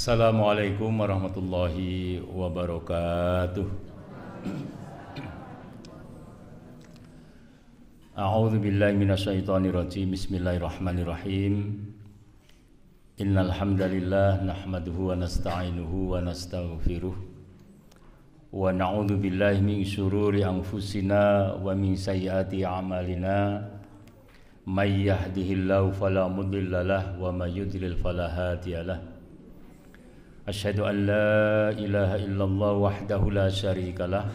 Assalamualaikum warahmatullahi wabarakatuh. A'udzu billahi minasyaitonir rajim. Bismillahirrahmanirrahim. Innal hamdalillah nahmaduhu wa nasta'inuhu wa nastaghfiruh. Wa na'udzu billahi min syururi anfusina wa min sayyiati a'malina. May yahdihillahu fala mudilla lahu wa may yudlil fala hadiya lahu. Asyhadu an la ilaha illallah wahdahu la syarika lah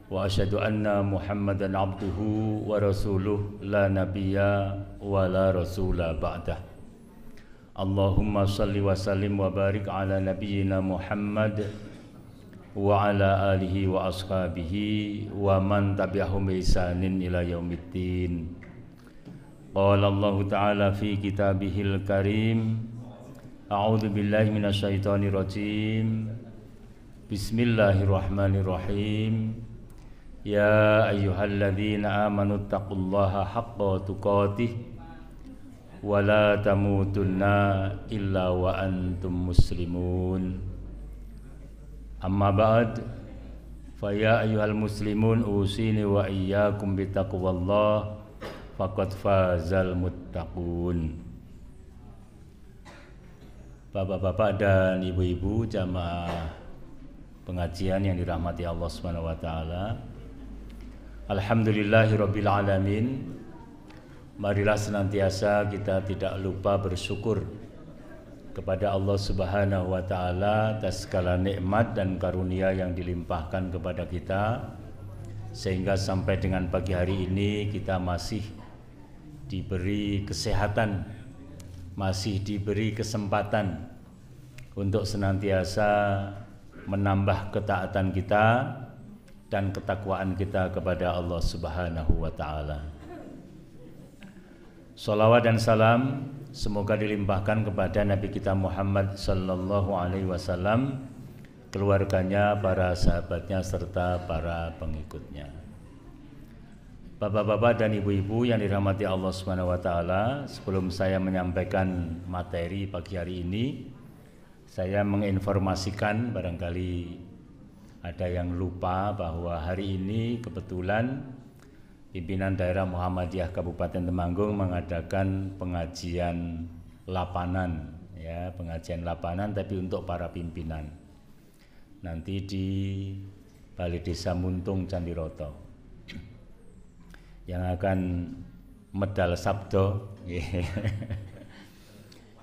wa asyhadu anna Muhammadan abduhu wa rasuluh la nabiyya wa la rasula ba'dah. Allahumma salli wa sallim wa barik ala nabiyyina Muhammad wa ala alihi wa ashabihi wa man tabi'ahum bi ihsanin ila yaumiddin. Qala Allah ta'ala fi kitabihil karim. A'udzu billahi minasyaitonir rajim. Bismillahirrahmanirrahim. Ya ayyuhalladzina amanu taqullaha haqqa tuqatih wa la tamutunna illa wa antum muslimun. Amma ba'd. Fa ya ayyuhal muslimun usini wa iyyakum bittaqwallah faqad fazal muttaqun. Bapak-bapak dan ibu-ibu jamaah pengajian yang dirahmati Allah Subhanahu wa taala. Alhamdulillahirabbil alamin. Marilah senantiasa kita tidak lupa bersyukur kepada Allah Subhanahu wa taala atas segala nikmat dan karunia yang dilimpahkan kepada kita, sehingga sampai dengan pagi hari ini kita masih diberi kesehatan, masih diberi kesempatan untuk senantiasa menambah ketaatan kita dan ketakwaan kita kepada Allah Subhanahu wa taala. Shalawat dan salam semoga dilimpahkan kepada Nabi kita Muhammad sallallahu alaihi wasallam, keluarganya, para sahabatnya serta para pengikutnya. Bapak-bapak dan ibu-ibu yang dirahmati Allah Subhanahu wa taala, sebelum saya menyampaikan materi pagi hari ini, saya menginformasikan, barangkali ada yang lupa, bahwa hari ini kebetulan pimpinan daerah Muhammadiyah Kabupaten Temanggung mengadakan pengajian lapanan, ya, pengajian lapanan tapi untuk para pimpinan. Nanti di Balai Desa Muntung Candiroto. Yang akan medal sabdo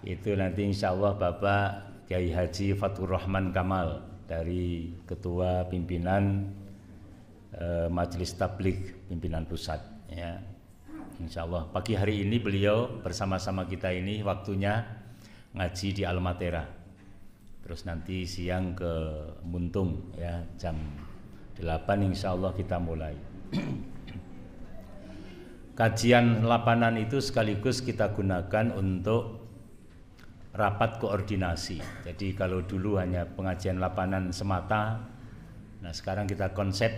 itu nanti insya Allah Bapak Kiai Haji Fathur Rahman Kamal dari Ketua Pimpinan Majelis Tabligh Pimpinan Pusat, ya. Insya Allah pagi hari ini beliau bersama-sama kita ini waktunya ngaji di Almatera, terus nanti siang ke Muntung, ya, jam 8 insya Allah kita mulai. Kajian lapanan itu sekaligus kita gunakan untuk rapat koordinasi. Jadi kalau dulu hanya pengajian lapanan semata, nah sekarang kita konsep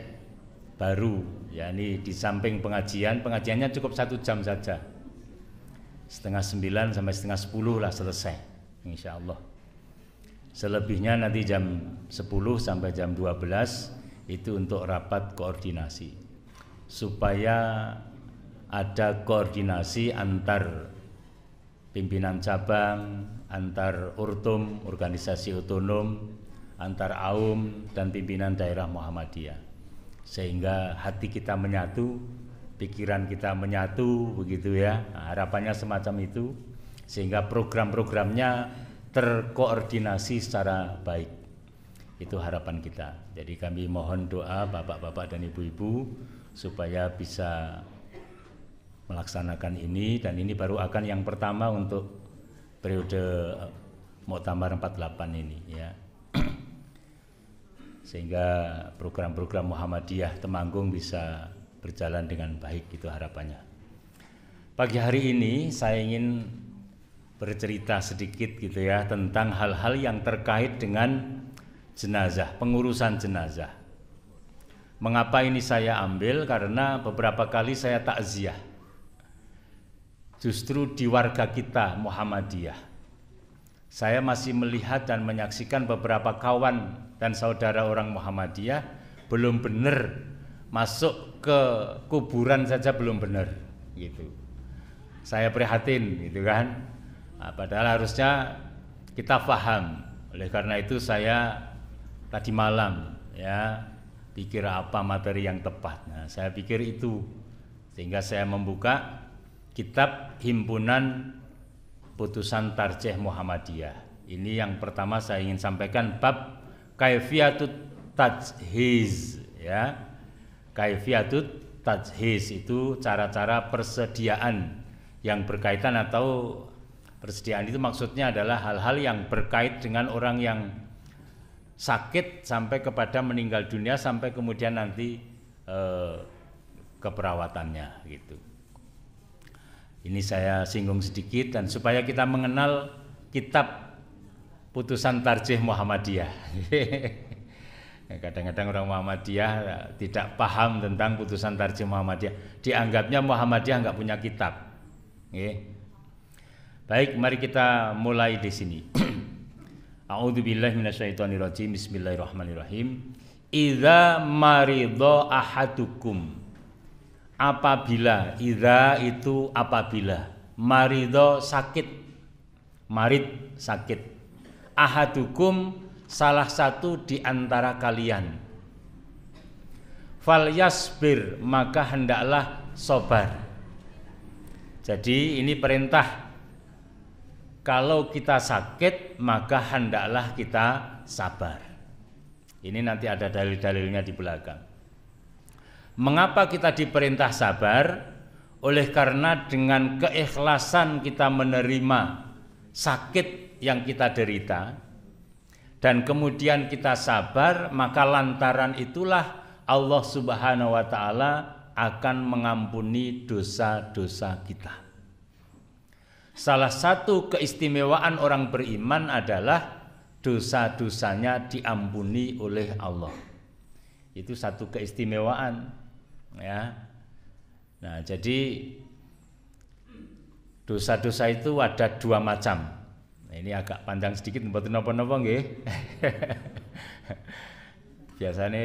baru, ya, ini di samping pengajiannya cukup 1 jam saja, 8:30 sampai 9:30 lah selesai, insya Allah. Selebihnya nanti jam 10 sampai jam 12 itu untuk rapat koordinasi, supaya ada koordinasi antar pimpinan cabang, antar urtum, organisasi otonom, antar AUM dan pimpinan daerah Muhammadiyah, sehingga hati kita menyatu, pikiran kita menyatu, begitu ya. Nah, harapannya semacam itu, sehingga program-programnya terkoordinasi secara baik. Itu harapan kita. Jadi kami mohon doa bapak-bapak dan ibu-ibu supaya bisa melaksanakan ini, dan ini baru akan yang pertama untuk periode Muktamar 48 ini, ya. Sehingga program-program Muhammadiyah Temanggung bisa berjalan dengan baik, itu harapannya. Pagi hari ini saya ingin bercerita sedikit gitu ya tentang hal-hal yang terkait dengan jenazah, pengurusan jenazah. Mengapa ini saya ambil? Karena beberapa kali saya takziah justru di warga kita Muhammadiyah. Saya masih melihat dan menyaksikan beberapa kawan dan saudara orang Muhammadiyah belum benar, masuk ke kuburan saja belum benar gitu. Saya prihatin gitu kan. Nah, padahal harusnya kita paham. Oleh karena itu saya tadi malam ya pikir apa materi yang tepat. Nah, saya pikir itu, sehingga saya membuka kitab Himpunan Putusan Tarjih Muhammadiyah. Ini yang pertama saya ingin sampaikan, bab kaifiyatut tajhiz ya. Kaifiyatut tajhiz itu cara-cara persediaan yang berkaitan, atau persediaan itu maksudnya adalah hal-hal yang berkait dengan orang yang sakit sampai kepada meninggal dunia, sampai kemudian nanti keperawatannya gitu. Ini saya singgung sedikit dan supaya kita mengenal kitab Putusan Tarjih Muhammadiyah. Kadang-kadang orang Muhammadiyah tidak paham tentang Putusan Tarjih Muhammadiyah. Dianggapnya Muhammadiyah nggak punya kitab. Baik, mari kita mulai di sini. A'udzubillahi minasyaitonirrajim. Bismillahirrahmanirrahim. Idza maridha ahadukum. Apabila, idza itu apabila, maridha sakit, marid sakit, ahadukum salah satu di antara kalian, falyasbir maka hendaklah sabar. Jadi ini perintah, kalau kita sakit maka hendaklah kita sabar. Ini nanti ada dalil-dalilnya di belakang. Mengapa kita diperintah sabar? Oleh karena dengan keikhlasan kita menerima sakit yang kita derita dan kemudian kita sabar, maka lantaran itulah Allah Subhanahu wa taala akan mengampuni dosa-dosa kita. Salah satu keistimewaan orang beriman adalah dosa-dosanya diampuni oleh Allah. Itu satu keistimewaan ya. Nah, jadi dosa-dosa itu ada dua macam. Nah, ini agak panjang sedikit, mboten napa-napa nggih. Biasane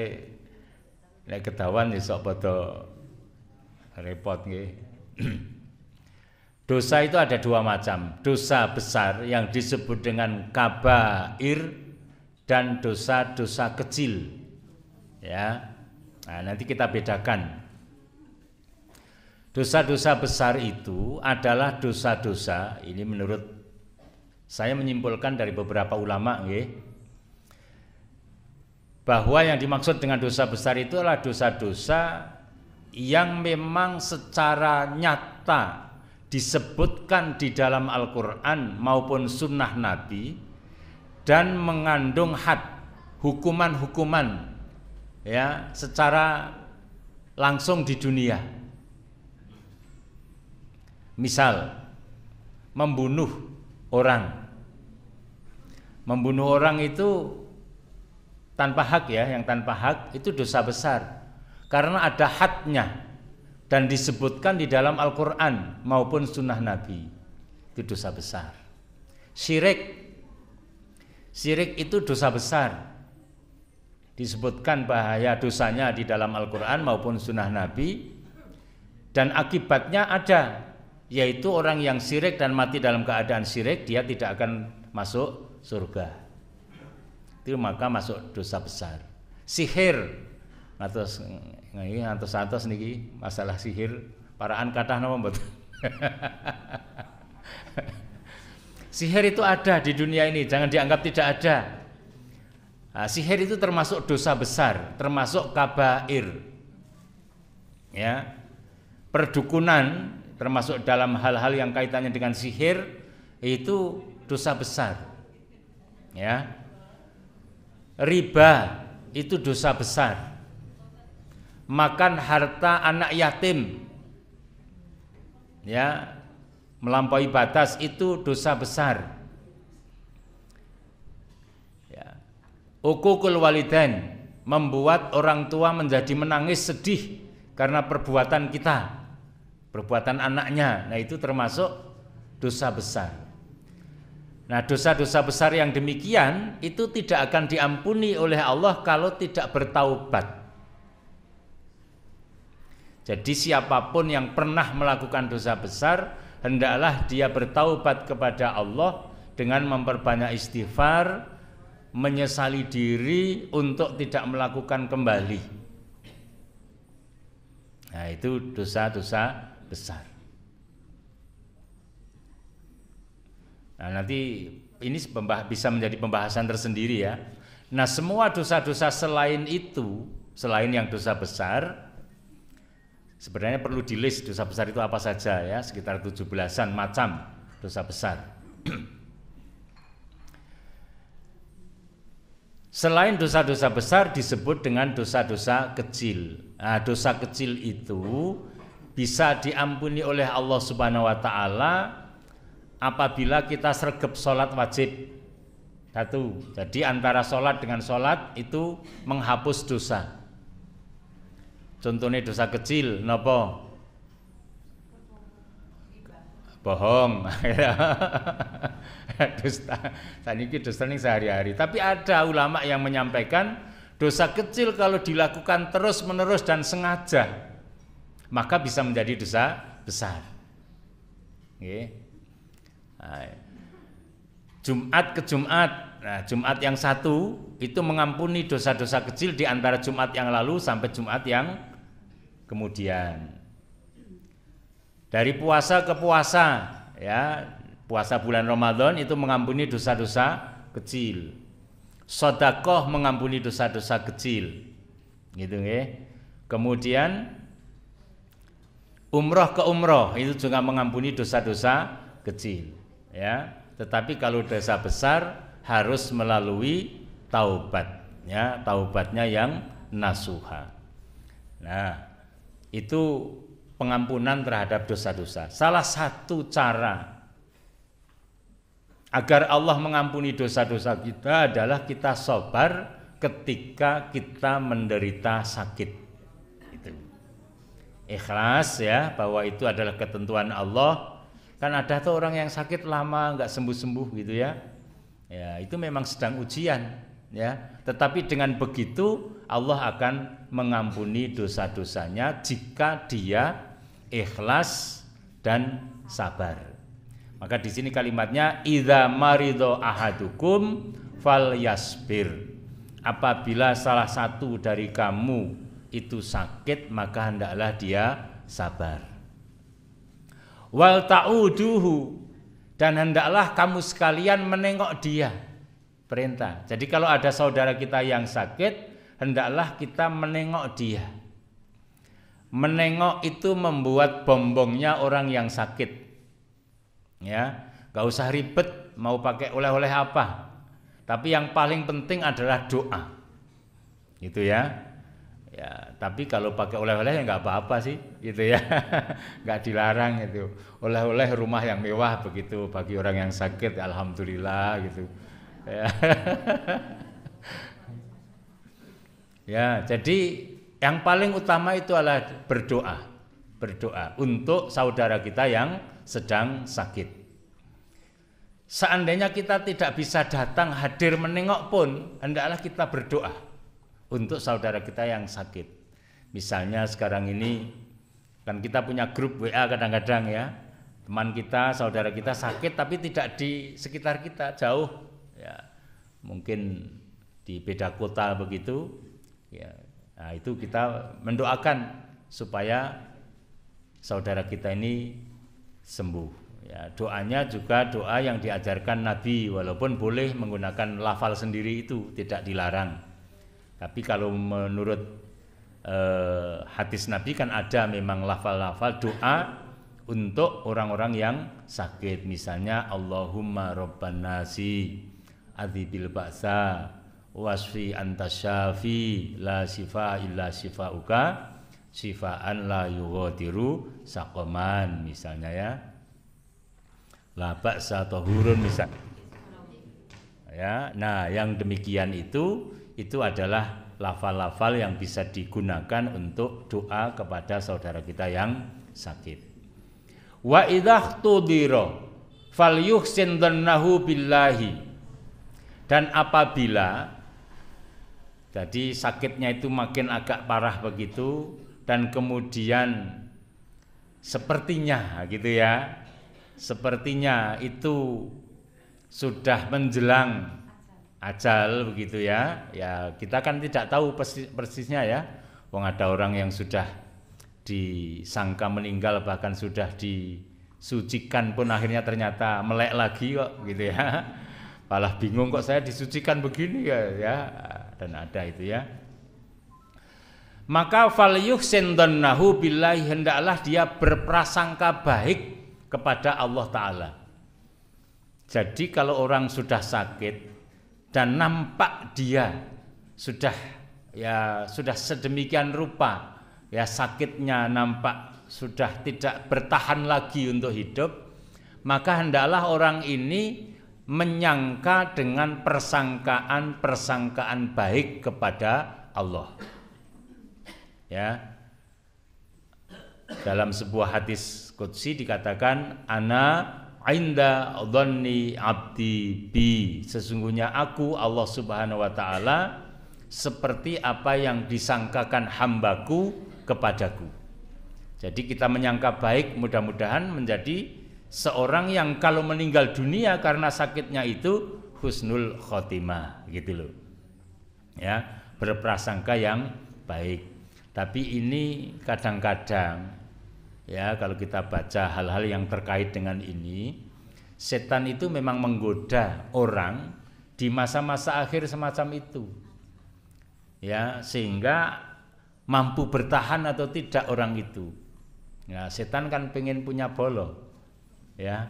nek kedawan ya sok padha repot nggih. Dosa itu ada dua macam, dosa besar yang disebut dengan kabair dan dosa-dosa kecil. Ya. Nah, nanti kita bedakan. Dosa-dosa besar itu adalah dosa-dosa, ini menurut saya menyimpulkan dari beberapa ulama bahwa yang dimaksud dengan dosa besar itu adalah dosa-dosa yang memang secara nyata disebutkan di dalam Al-Quran maupun Sunnah Nabi dan mengandung had, hukuman-hukuman ya secara langsung di dunia. Misal membunuh orang. Membunuh orang itu tanpa hak ya, yang tanpa hak itu dosa besar karena ada hadnya dan disebutkan di dalam Al-Quran maupun Sunnah Nabi. Itu dosa besar. Syirik itu dosa besar, disebutkan bahaya dosanya di dalam Al-Quran maupun Sunnah Nabi, dan akibatnya ada, yaitu orang yang syirik dan mati dalam keadaan syirik, dia tidak akan masuk surga. Itu maka masuk dosa besar. Sihir, ngantos niki masalah sihir, paraan kathah napa mboten? Sihir itu ada di dunia ini, jangan dianggap tidak ada. Nah, sihir itu termasuk dosa besar, termasuk kabair. Ya. Perdukunan termasuk dalam hal-hal yang kaitannya dengan sihir itu dosa besar. Ya. Riba itu dosa besar. Makan harta anak yatim, ya, melampaui batas itu dosa besar. Ya. Uququl walidain membuat orang tua menjadi menangis sedih karena perbuatan kita, perbuatan anaknya. Nah, itu termasuk dosa besar. Nah, dosa-dosa besar yang demikian itu tidak akan diampuni oleh Allah kalau tidak bertaubat. Jadi siapapun yang pernah melakukan dosa besar, hendaklah dia bertaubat kepada Allah dengan memperbanyak istighfar, menyesali diri untuk tidak melakukan kembali. Nah, itu dosa-dosa besar. Nah, nanti ini bisa menjadi pembahasan tersendiri ya. Nah, semua dosa-dosa selain itu, selain yang dosa besar, sebenarnya perlu di-list dosa besar itu apa saja ya, sekitar 17-an macam dosa besar. Selain dosa-dosa besar disebut dengan dosa-dosa kecil. Nah, dosa kecil itu bisa diampuni oleh Allah Subhanahu wa taala apabila kita sregep sholat wajib. Satu, jadi antara sholat dengan sholat itu menghapus dosa. Contohnya dosa kecil, napa? Bohong. Dusta. Saniki dusta ning sehari-hari. Tapi ada ulama yang menyampaikan dosa kecil kalau dilakukan terus-menerus dan sengaja, maka bisa menjadi dosa besar. Nggih. Jumat ke Jumat. Nah, Jumat yang satu itu mengampuni dosa-dosa kecil di antara Jumat yang lalu sampai Jumat yang kemudian. Dari puasa ke puasa, ya, puasa bulan Ramadan itu mengampuni dosa-dosa kecil. Sedekah mengampuni dosa-dosa kecil. Gitu nggih. Kemudian umroh ke umroh itu juga mengampuni dosa-dosa kecil, ya. Tetapi kalau dosa besar harus melalui taubat, ya, taubatnya yang nasuha. Nah, itu pengampunan terhadap dosa-dosa. Salah satu cara agar Allah mengampuni dosa-dosa kita adalah kita sabar ketika kita menderita sakit. Itu. Ikhlas ya, bahwa itu adalah ketentuan Allah. Kan ada tuh orang yang sakit lama nggak sembuh-sembuh gitu ya. Ya, itu memang sedang ujian ya. Tetapi dengan begitu Allah akan mengampuni dosa-dosanya jika dia ikhlas dan sabar. Maka di sini kalimatnya idza marido ahadukum falyasbir. Apabila salah satu dari kamu itu sakit, maka hendaklah dia sabar. Wal ta'uduhu, dan hendaklah kamu sekalian menengok dia. Perintah. Jadi kalau ada saudara kita yang sakit, hendaklah kita menengok dia. Menengok itu membuat bombongnya orang yang sakit. Ya, gak usah ribet mau pakai oleh-oleh apa. Tapi yang paling penting adalah doa. Gitu ya. Ya, tapi kalau pakai oleh-oleh ya nggak apa-apa sih, gitu ya, nggak dilarang itu. Oleh-oleh rumah yang mewah begitu bagi orang yang sakit, alhamdulillah gitu. Ya, ya, jadi yang paling utama itu adalah berdoa untuk saudara kita yang sedang sakit. Seandainya kita tidak bisa datang hadir menengok pun, hendaklah kita berdoa untuk saudara kita yang sakit. Misalnya sekarang ini kan kita punya grup WA kadang-kadang ya, teman kita, saudara kita sakit tapi tidak di sekitar kita, jauh ya, mungkin di beda kota begitu ya. Nah, itu kita mendoakan supaya saudara kita ini sembuh ya. Doanya juga doa yang diajarkan Nabi, walaupun boleh menggunakan lafal sendiri itu tidak dilarang. Tapi kalau menurut hadis Nabi kan ada memang lafal-lafal doa untuk orang-orang yang sakit. Misalnya Allahumma rabban nasi adzibil ba'sa wasfi anta syafi la shifa illa shifauka shifaan la yughadiru saqaman, misalnya ya. La ba'sa tahurun misalnya. Ya, nah yang demikian itu adalah lafal-lafal yang bisa digunakan untuk doa kepada saudara kita yang sakit. Wa idza tudira falyuhsin dhannahu billahi. Dan apabila jadi sakitnya itu makin agak parah begitu dan kemudian sepertinya gitu ya, sepertinya itu sudah menjelang ajal begitu ya. Ya kita kan tidak tahu persisnya ya. Wong ada orang yang sudah disangka meninggal bahkan sudah disucikan pun akhirnya ternyata melek lagi kok gitu ya. Malah bingung kok saya disucikan begini ya. Dan ada itu ya. Maka falyuhsin dhannahu billahi, hendaklah dia berprasangka baik kepada Allah Ta'ala. Jadi kalau orang sudah sakit dan nampak dia sudah sedemikian rupa ya, sakitnya nampak sudah tidak bertahan lagi untuk hidup, maka hendaklah orang ini menyangka dengan persangkaan baik kepada Allah. Ya. Dalam sebuah hadis qudsi dikatakan ana inda dhanni abdi bi, sesungguhnya aku Allah Subhanahu wa taala seperti apa yang disangkakan hambaku kepadaku. Jadi kita menyangka baik, mudah-mudahan menjadi seorang yang kalau meninggal dunia karena sakitnya itu husnul khotimah gitu loh. Ya, berprasangka yang baik. Tapi ini kadang-kadang ya, kalau kita baca hal-hal yang terkait dengan ini, setan itu memang menggoda orang di masa-masa akhir semacam itu. Ya, sehingga mampu bertahan atau tidak orang itu. Ya, setan kan pengen punya bolo. Ya.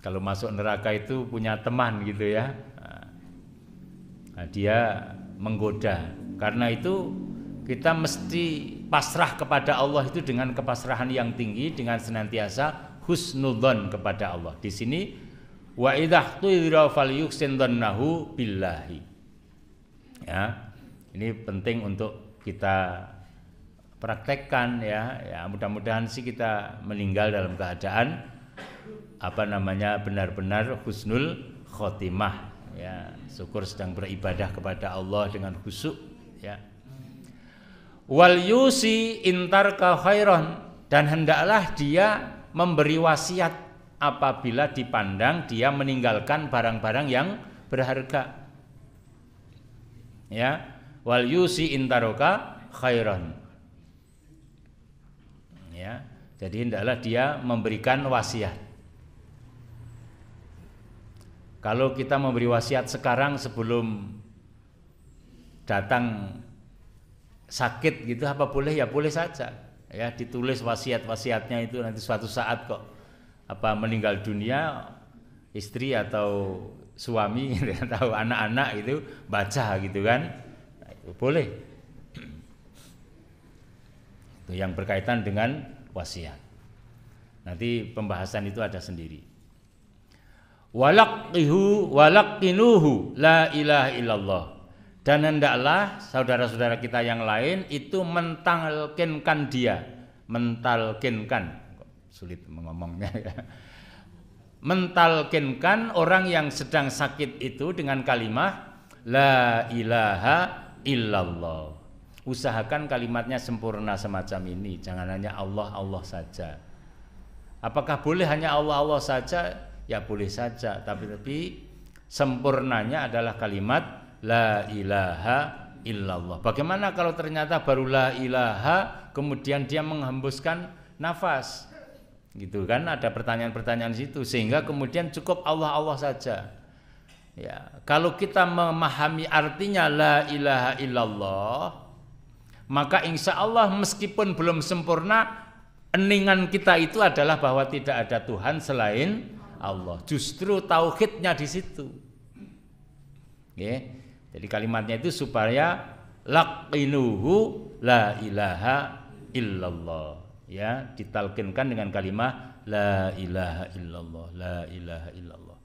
Kalau masuk neraka itu punya teman gitu ya. Nah, dia menggoda. Karena itu kita mesti pasrah kepada Allah itu dengan kepasrahan yang tinggi, dengan senantiasa husnudzon kepada Allah. Di sini wa idza tudira falyuhsin dhannahu billahi. Ya. Ini penting untuk kita praktekkan ya. Ya, mudah-mudahan sih kita meninggal dalam keadaan benar-benar husnul khotimah ya. Syukur sedang beribadah kepada Allah dengan khusyuk ya. Wal yusi intarka khairan, dan hendaklah dia memberi wasiat apabila dipandang dia meninggalkan barang-barang yang berharga. Ya, wal yusi intarka khairan. Ya, jadi hendaklah dia memberikan wasiat. Kalau kita memberi wasiat sekarang sebelum datang sakit gitu, apa boleh? Ya boleh saja. Ya, ditulis wasiat-wasiatnya itu nanti suatu saat kok meninggal dunia, istri atau suami atau anak-anak itu baca gitu kan. Nah, itu boleh. Itu yang berkaitan dengan wasiat. Nanti pembahasan itu ada sendiri. Walaqinuhu la ilaha illallah. Dan hendaklah saudara-saudara kita yang lain itu mentalkinkan dia, sulit mengomongnya ya. Mentalkinkan orang yang sedang sakit itu dengan kalimat la ilaha illallah. Usahakan kalimatnya sempurna semacam ini, jangan hanya Allah Allah saja. Apakah boleh hanya Allah Allah saja? Ya boleh saja, tapi sempurnanya adalah kalimat la ilaha illallah. Bagaimana kalau ternyata baru la ilaha kemudian dia menghembuskan nafas? Gitu kan, ada pertanyaan-pertanyaan situ, sehingga kemudian cukup Allah Allah saja. Ya, kalau kita memahami artinya la ilaha illallah, maka insya Allah meskipun belum sempurna, eningan kita itu adalah bahwa tidak ada Tuhan selain Allah. Justru tauhidnya di situ. Okay. Jadi kalimatnya itu supaya laqinuhu la ilaha illallah. Ya, ditalkinkan dengan kalimat la ilaha illallah, la ilaha illallah.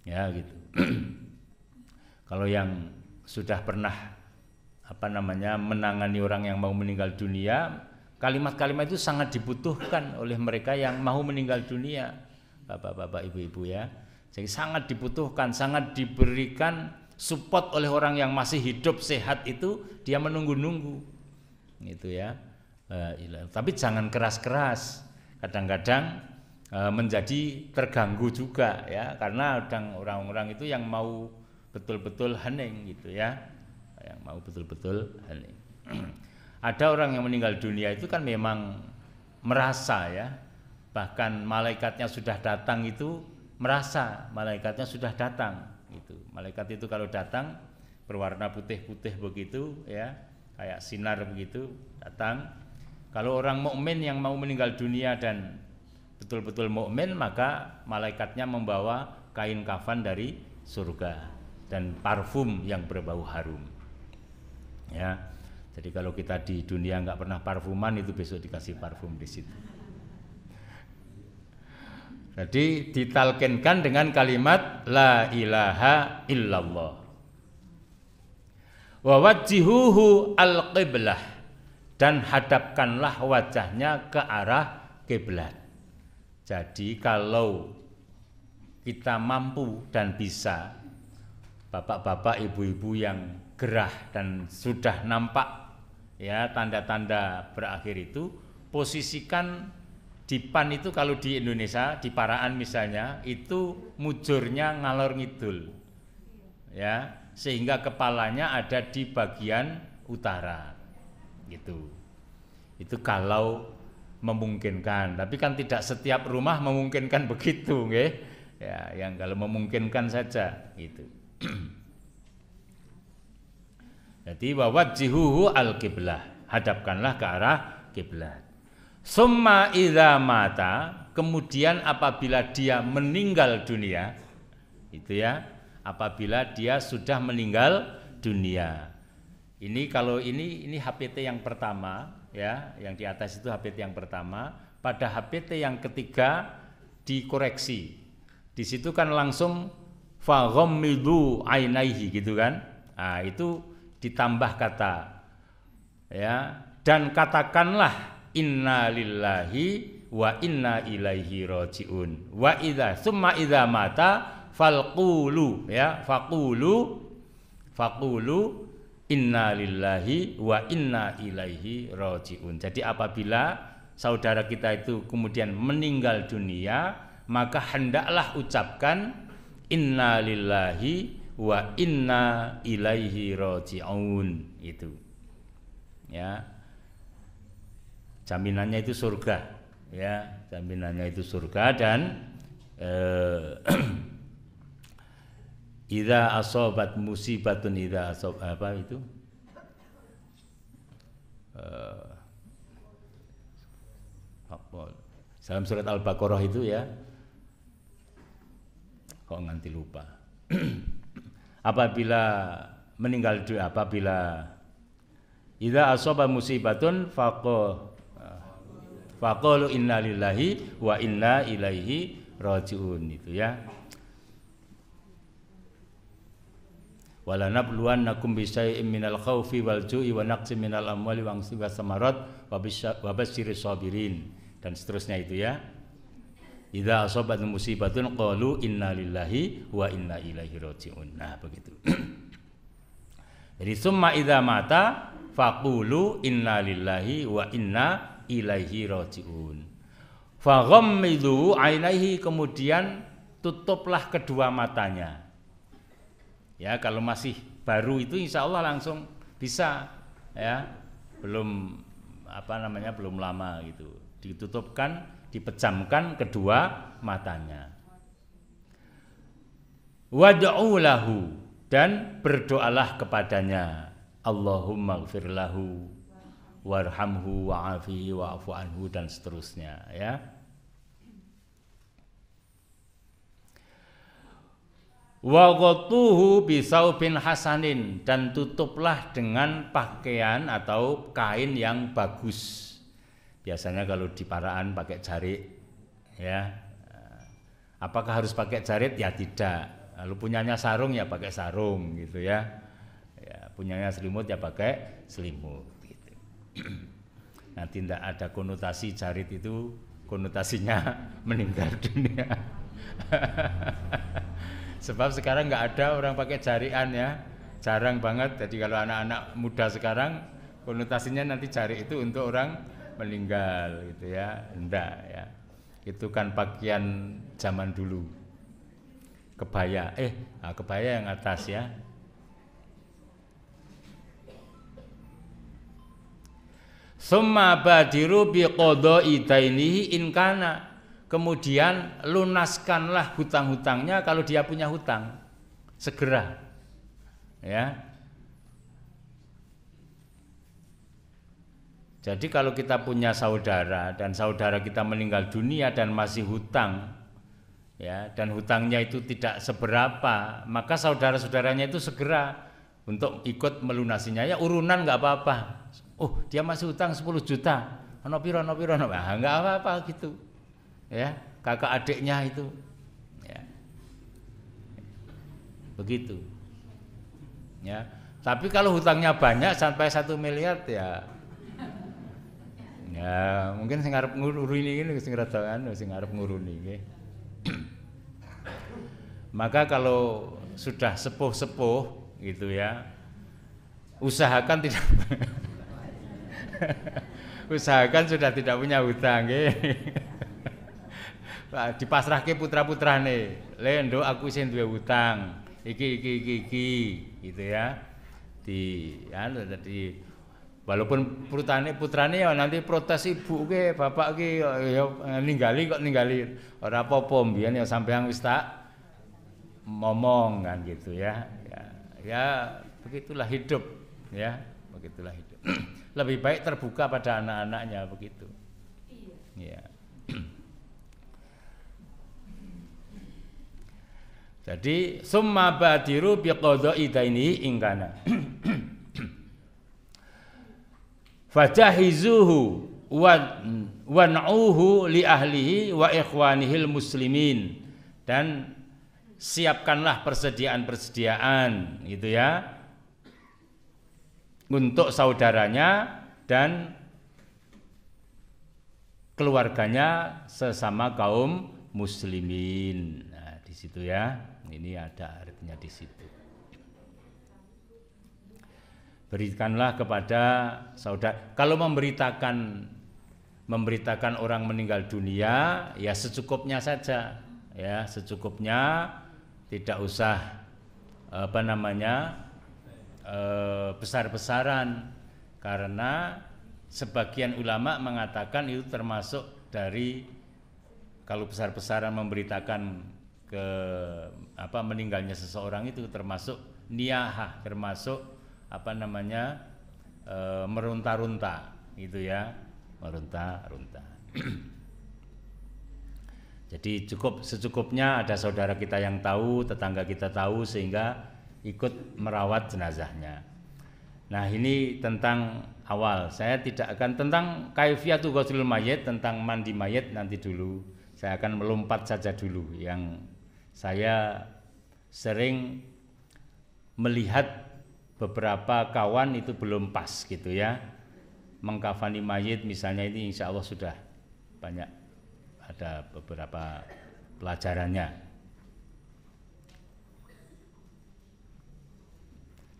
Ya, gitu. Kalau yang sudah pernah menangani orang yang mau meninggal dunia, kalimat-kalimat itu sangat dibutuhkan oleh mereka yang mau meninggal dunia, bapak-bapak, ibu-ibu ya. Jadi sangat dibutuhkan, sangat diberikan support oleh orang yang masih hidup sehat itu, dia menunggu-nunggu, gitu ya. Tapi jangan keras-keras, kadang-kadang menjadi terganggu juga ya, karena orang-orang itu yang mau betul-betul hening gitu ya, yang mau betul-betul hening. Ada orang yang meninggal dunia itu kan memang merasa ya, bahkan malaikatnya sudah datang itu merasa malaikatnya sudah datang gitu. Malaikat itu kalau datang berwarna putih-putih begitu ya, kayak sinar begitu datang. Kalau orang mukmin yang mau meninggal dunia dan betul-betul mukmin, maka malaikatnya membawa kain kafan dari surga dan parfum yang berbau harum. Ya. Jadi kalau kita di dunia nggak pernah parfuman, itu besok dikasih parfum di situ. Jadi ditalkinkan dengan kalimat la ilaha illallah. Wa wajjihuhu al-qiblah, dan hadapkanlah wajahnya ke arah kiblat. Jadi kalau kita mampu dan bisa, bapak-bapak, ibu-ibu yang gerah dan sudah nampak ya tanda-tanda berakhir itu, posisikan dipan itu kalau di Indonesia, di Paraan misalnya, itu mujurnya ngalor ngidul ya, sehingga kepalanya ada di bagian utara gitu. Itu kalau memungkinkan, tapi kan tidak setiap rumah memungkinkan begitu nggih ya, yang kalau memungkinkan saja gitu. Jadi wawajjihuhu al-qiblah, hadapkanlah ke arah kiblat. Summa idza mata, kemudian apabila dia meninggal dunia, itu ya, apabila dia sudah meninggal dunia. Ini kalau ini HPT yang pertama ya, yang di atas itu HPT yang pertama. Pada HPT yang ketiga dikoreksi. Di situ kan langsung faghammidu ainaihi gitu kan. Nah, itu ditambah kata ya, dan katakanlah inna lillahi wa inna ilaihi rajiun. Wa idza summa idza mata falqulu ya, faqulu inna lillahi wa inna ilaihi rajiun. Jadi apabila saudara kita itu kemudian meninggal dunia, maka hendaklah ucapkan inna lillahi wa inna ilaihi rajiun, itu ya. Jaminannya itu surga ya, jaminannya itu surga. Dan idza asobat musibatun, idza asob apa itu dalam surat Al-Baqarah itu ya, kok nganti lupa. Apabila meninggal dunia, apabila idza asaba musibatun faqulu inna lillahi wa inna ilaihi rajiun, itu ya. Wala nabluwannakum bisyai'in minal khaufi wal ju'i wa naqsin minal amwali wa anfusi was samarat wa basyiris sabirin, dan seterusnya itu ya. Idza asabat musibatun qalu inna lillahi wa inna ilaihi rajiun. Nah, begitu. Jadi summa idza mata faqulu inna lillahi wa inna ilaihi rajiun. Faghammidu ainaihi, kemudian tutuplah kedua matanya. Ya, kalau masih baru itu insya Allah langsung bisa ya, belum belum lama gitu, ditutupkan, dipejamkan kedua matanya. Wad'u lahu, dan berdoalah kepadanya, Allahumma ighfir lahu warhamhu wa'afihi wa'fu anhu, dan seterusnya ya. Wa ghatuhu bisaubin hasanin, dan tutuplah dengan pakaian atau kain yang bagus. Biasanya kalau di Paraan pakai jarit ya. Apakah harus pakai jarit? Ya tidak. Lalu punyanya sarung ya pakai sarung gitu ya. Ya, punyanya selimut ya pakai selimut gitu. Nanti tidak ada konotasi jarit itu konotasinya meninggal dunia. Sebab sekarang nggak ada orang pakai jarian ya, jarang banget. Jadi kalau anak-anak muda sekarang konotasinya nanti jari itu untuk orang meninggal gitu ya, enggak ya. Itu kan pakaian zaman dulu. Kebaya, kebaya yang atas ya. Summa badiru biqada'i dainihi in kana. Kemudian lunaskanlah hutang-hutangnya kalau dia punya hutang. Segera. Ya. Jadi kalau kita punya saudara dan saudara kita meninggal dunia dan masih hutang, ya, dan hutangnya itu tidak seberapa, maka saudara-saudaranya itu segera untuk ikut melunasinya. Ya urunan nggak apa-apa. Oh, dia masih hutang 10 juta. Ono piro, nggak apa-apa gitu. Ya, kakak adiknya itu. Ya. Begitu. Ya. Tapi kalau hutangnya banyak sampai 1 miliar ya mungkin sing arep nguruni ini sing rada sing arep nguruni nggih. Maka kalau sudah sepuh-sepuh gitu ya, usahakan tidak usahakan sudah tidak punya hutang nggih. Dipasrahke putra-putrane. Le nduk aku sing duwe hutang. Iki gitu ya. Tadi walaupun putrane ya nanti protes ibu ke bapak ke ya ninggali ora apa-apa mbiyen ya sampean wis tak ngomong kan gitu ya. Ya begitulah hidup ya, begitulah hidup. Lebih baik terbuka pada anak-anaknya begitu. Iya. Jadi summa badiru biqada'i daini ingkana. Fajahizuhu wan'uhu li ahlihi wa ikhwanihil muslimin, dan siapkanlah persediaan gitu ya untuk saudaranya dan keluarganya sesama kaum muslimin. Nah, di situ ya. Ini ada artinya di situ. Berikanlah kepada saudara. Kalau memberitakan orang meninggal dunia, ya secukupnya saja, ya secukupnya, tidak usah besar-besaran, karena sebagian ulama mengatakan itu termasuk dari, kalau besar-besaran memberitakan ke meninggalnya seseorang itu termasuk niyahah, termasuk merunta-runta gitu ya, merunta-runta. Jadi secukupnya ada saudara kita yang tahu, tetangga kita tahu, sehingga ikut merawat jenazahnya. Nah, ini tentang awal. Saya tidak akan tentang kaifiyatul ghuslil mayit, tentang mandi mayit nanti dulu. Saya akan melompat saja dulu yang saya sering melihat beberapa kawan itu belum pas gitu ya, mengkafani mayit misalnya. Ini insya Allah sudah banyak, ada beberapa pelajarannya.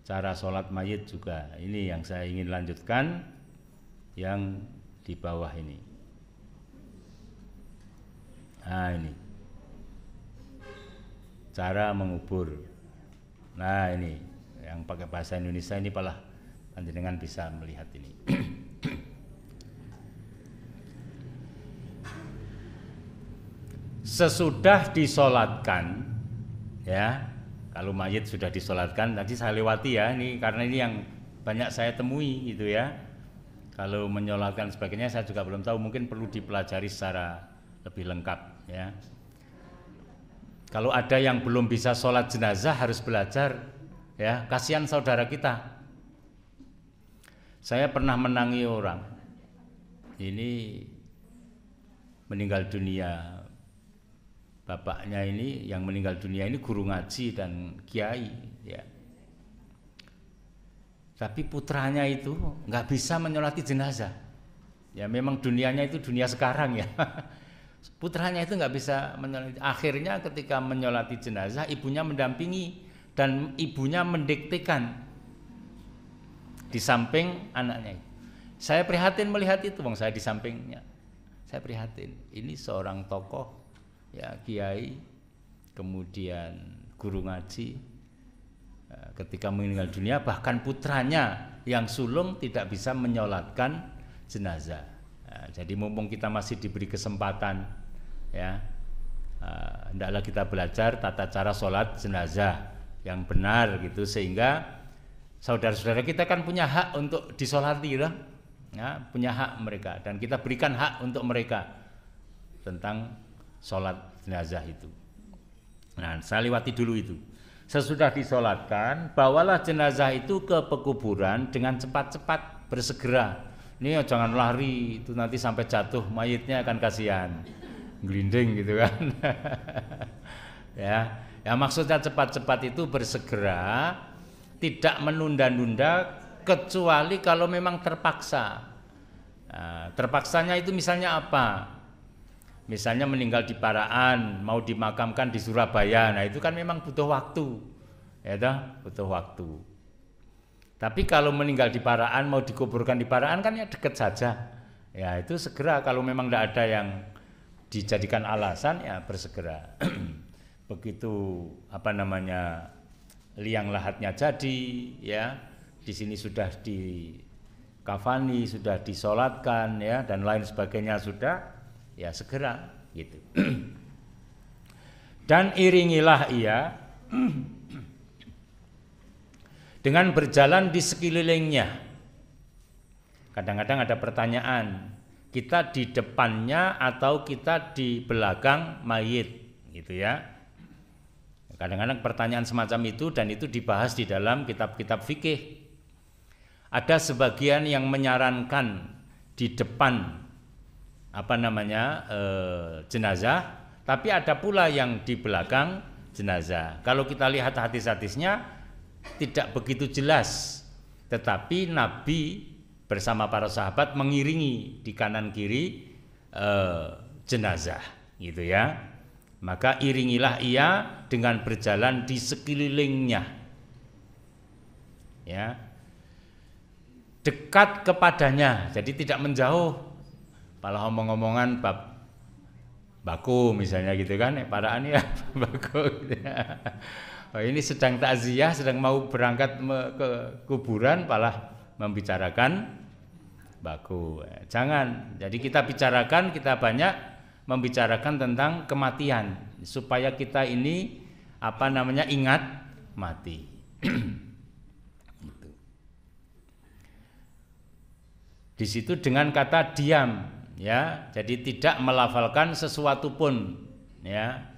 Cara sholat mayit juga ini yang saya ingin lanjutkan, yang di bawah ini. Nah, ini cara mengubur. Nah, ini yang pakai bahasa Indonesia ini malah panjenengan bisa melihat ini. Sesudah disolatkan, ya, kalau mayit sudah disolatkan, tadi saya lewati ya, ini karena ini yang banyak saya temui gitu ya. Kalau menyolatkan sebagainya saya juga belum tahu, mungkin perlu dipelajari secara lebih lengkap ya. Kalau ada yang belum bisa sholat jenazah harus belajar ya, kasihan saudara kita. Saya pernah menangi orang, ini meninggal dunia. Bapaknya ini yang meninggal dunia ini guru ngaji dan kiai ya. Tapi putranya itu nggak bisa menyolati jenazah. Ya memang dunianya itu dunia sekarang ya. Putranya itu nggak bisa menyolati. Akhirnya ketika menyolati jenazah, ibunya mendampingi dan ibunya mendiktekan di samping anaknya. Saya prihatin melihat itu, bang. Saya di sampingnya. Saya prihatin. Ini seorang tokoh, ya kiai, kemudian guru ngaji. Ketika meninggal dunia, bahkan putranya yang sulung tidak bisa menyolatkan jenazah. Jadi mumpung kita masih diberi kesempatan, ya, hendaklah kita belajar tata cara sholat jenazah yang benar gitu, sehingga saudara-saudara kita kan punya hak untuk disolati, ya, punya hak mereka, dan kita berikan hak untuk mereka tentang sholat jenazah itu. Nah, saya lewati dulu itu. Sesudah disolatkan, bawalah jenazah itu ke pekuburan dengan cepat-cepat, bersegera. Ini jangan lari, itu nanti sampai jatuh, mayitnya akan kasihan, gelinding gitu kan. Ya maksudnya cepat-cepat itu bersegera, tidak menunda-nunda, kecuali kalau memang terpaksa. Nah, terpaksanya itu misalnya apa? Misalnya meninggal di Paraan, mau dimakamkan di Surabaya, nah itu kan memang butuh waktu, ya toh, butuh waktu. Tapi kalau meninggal di Paraan, mau dikuburkan di Paraan kan ya dekat saja, ya itu segera. Kalau memang tidak ada yang dijadikan alasan, ya bersegera. Begitu liang lahatnya jadi, ya di sini sudah dikafani, sudah disolatkan, ya dan lain sebagainya sudah. Ya segera gitu. Dan iringilah ia dengan berjalan di sekelilingnya. Kadang-kadang ada pertanyaan, kita di depannya atau kita di belakang mayit gitu ya. Kadang-kadang pertanyaan semacam itu, dan itu dibahas di dalam kitab-kitab fikih. Ada sebagian yang menyarankan di depan jenazah, tapi ada pula yang di belakang jenazah. Kalau kita lihat hadis-hadisnya tidak begitu jelas, tetapi Nabi bersama para sahabat mengiringi di kanan kiri jenazah gitu ya. Maka iringilah ia dengan berjalan di sekelilingnya, ya, dekat kepadanya, jadi tidak menjauh. Malah omong-omongan bab baku misalnya gitu kan, Paraan ya baku gitu ya. Oh, ini sedang takziah, sedang mau berangkat ke kuburan, malah membicarakan baku. Jangan. Jadi kita bicarakan, kita banyak membicarakan tentang kematian supaya kita ini ingat mati. Di situ dengan kata diam, ya, jadi tidak melafalkan sesuatu pun, ya,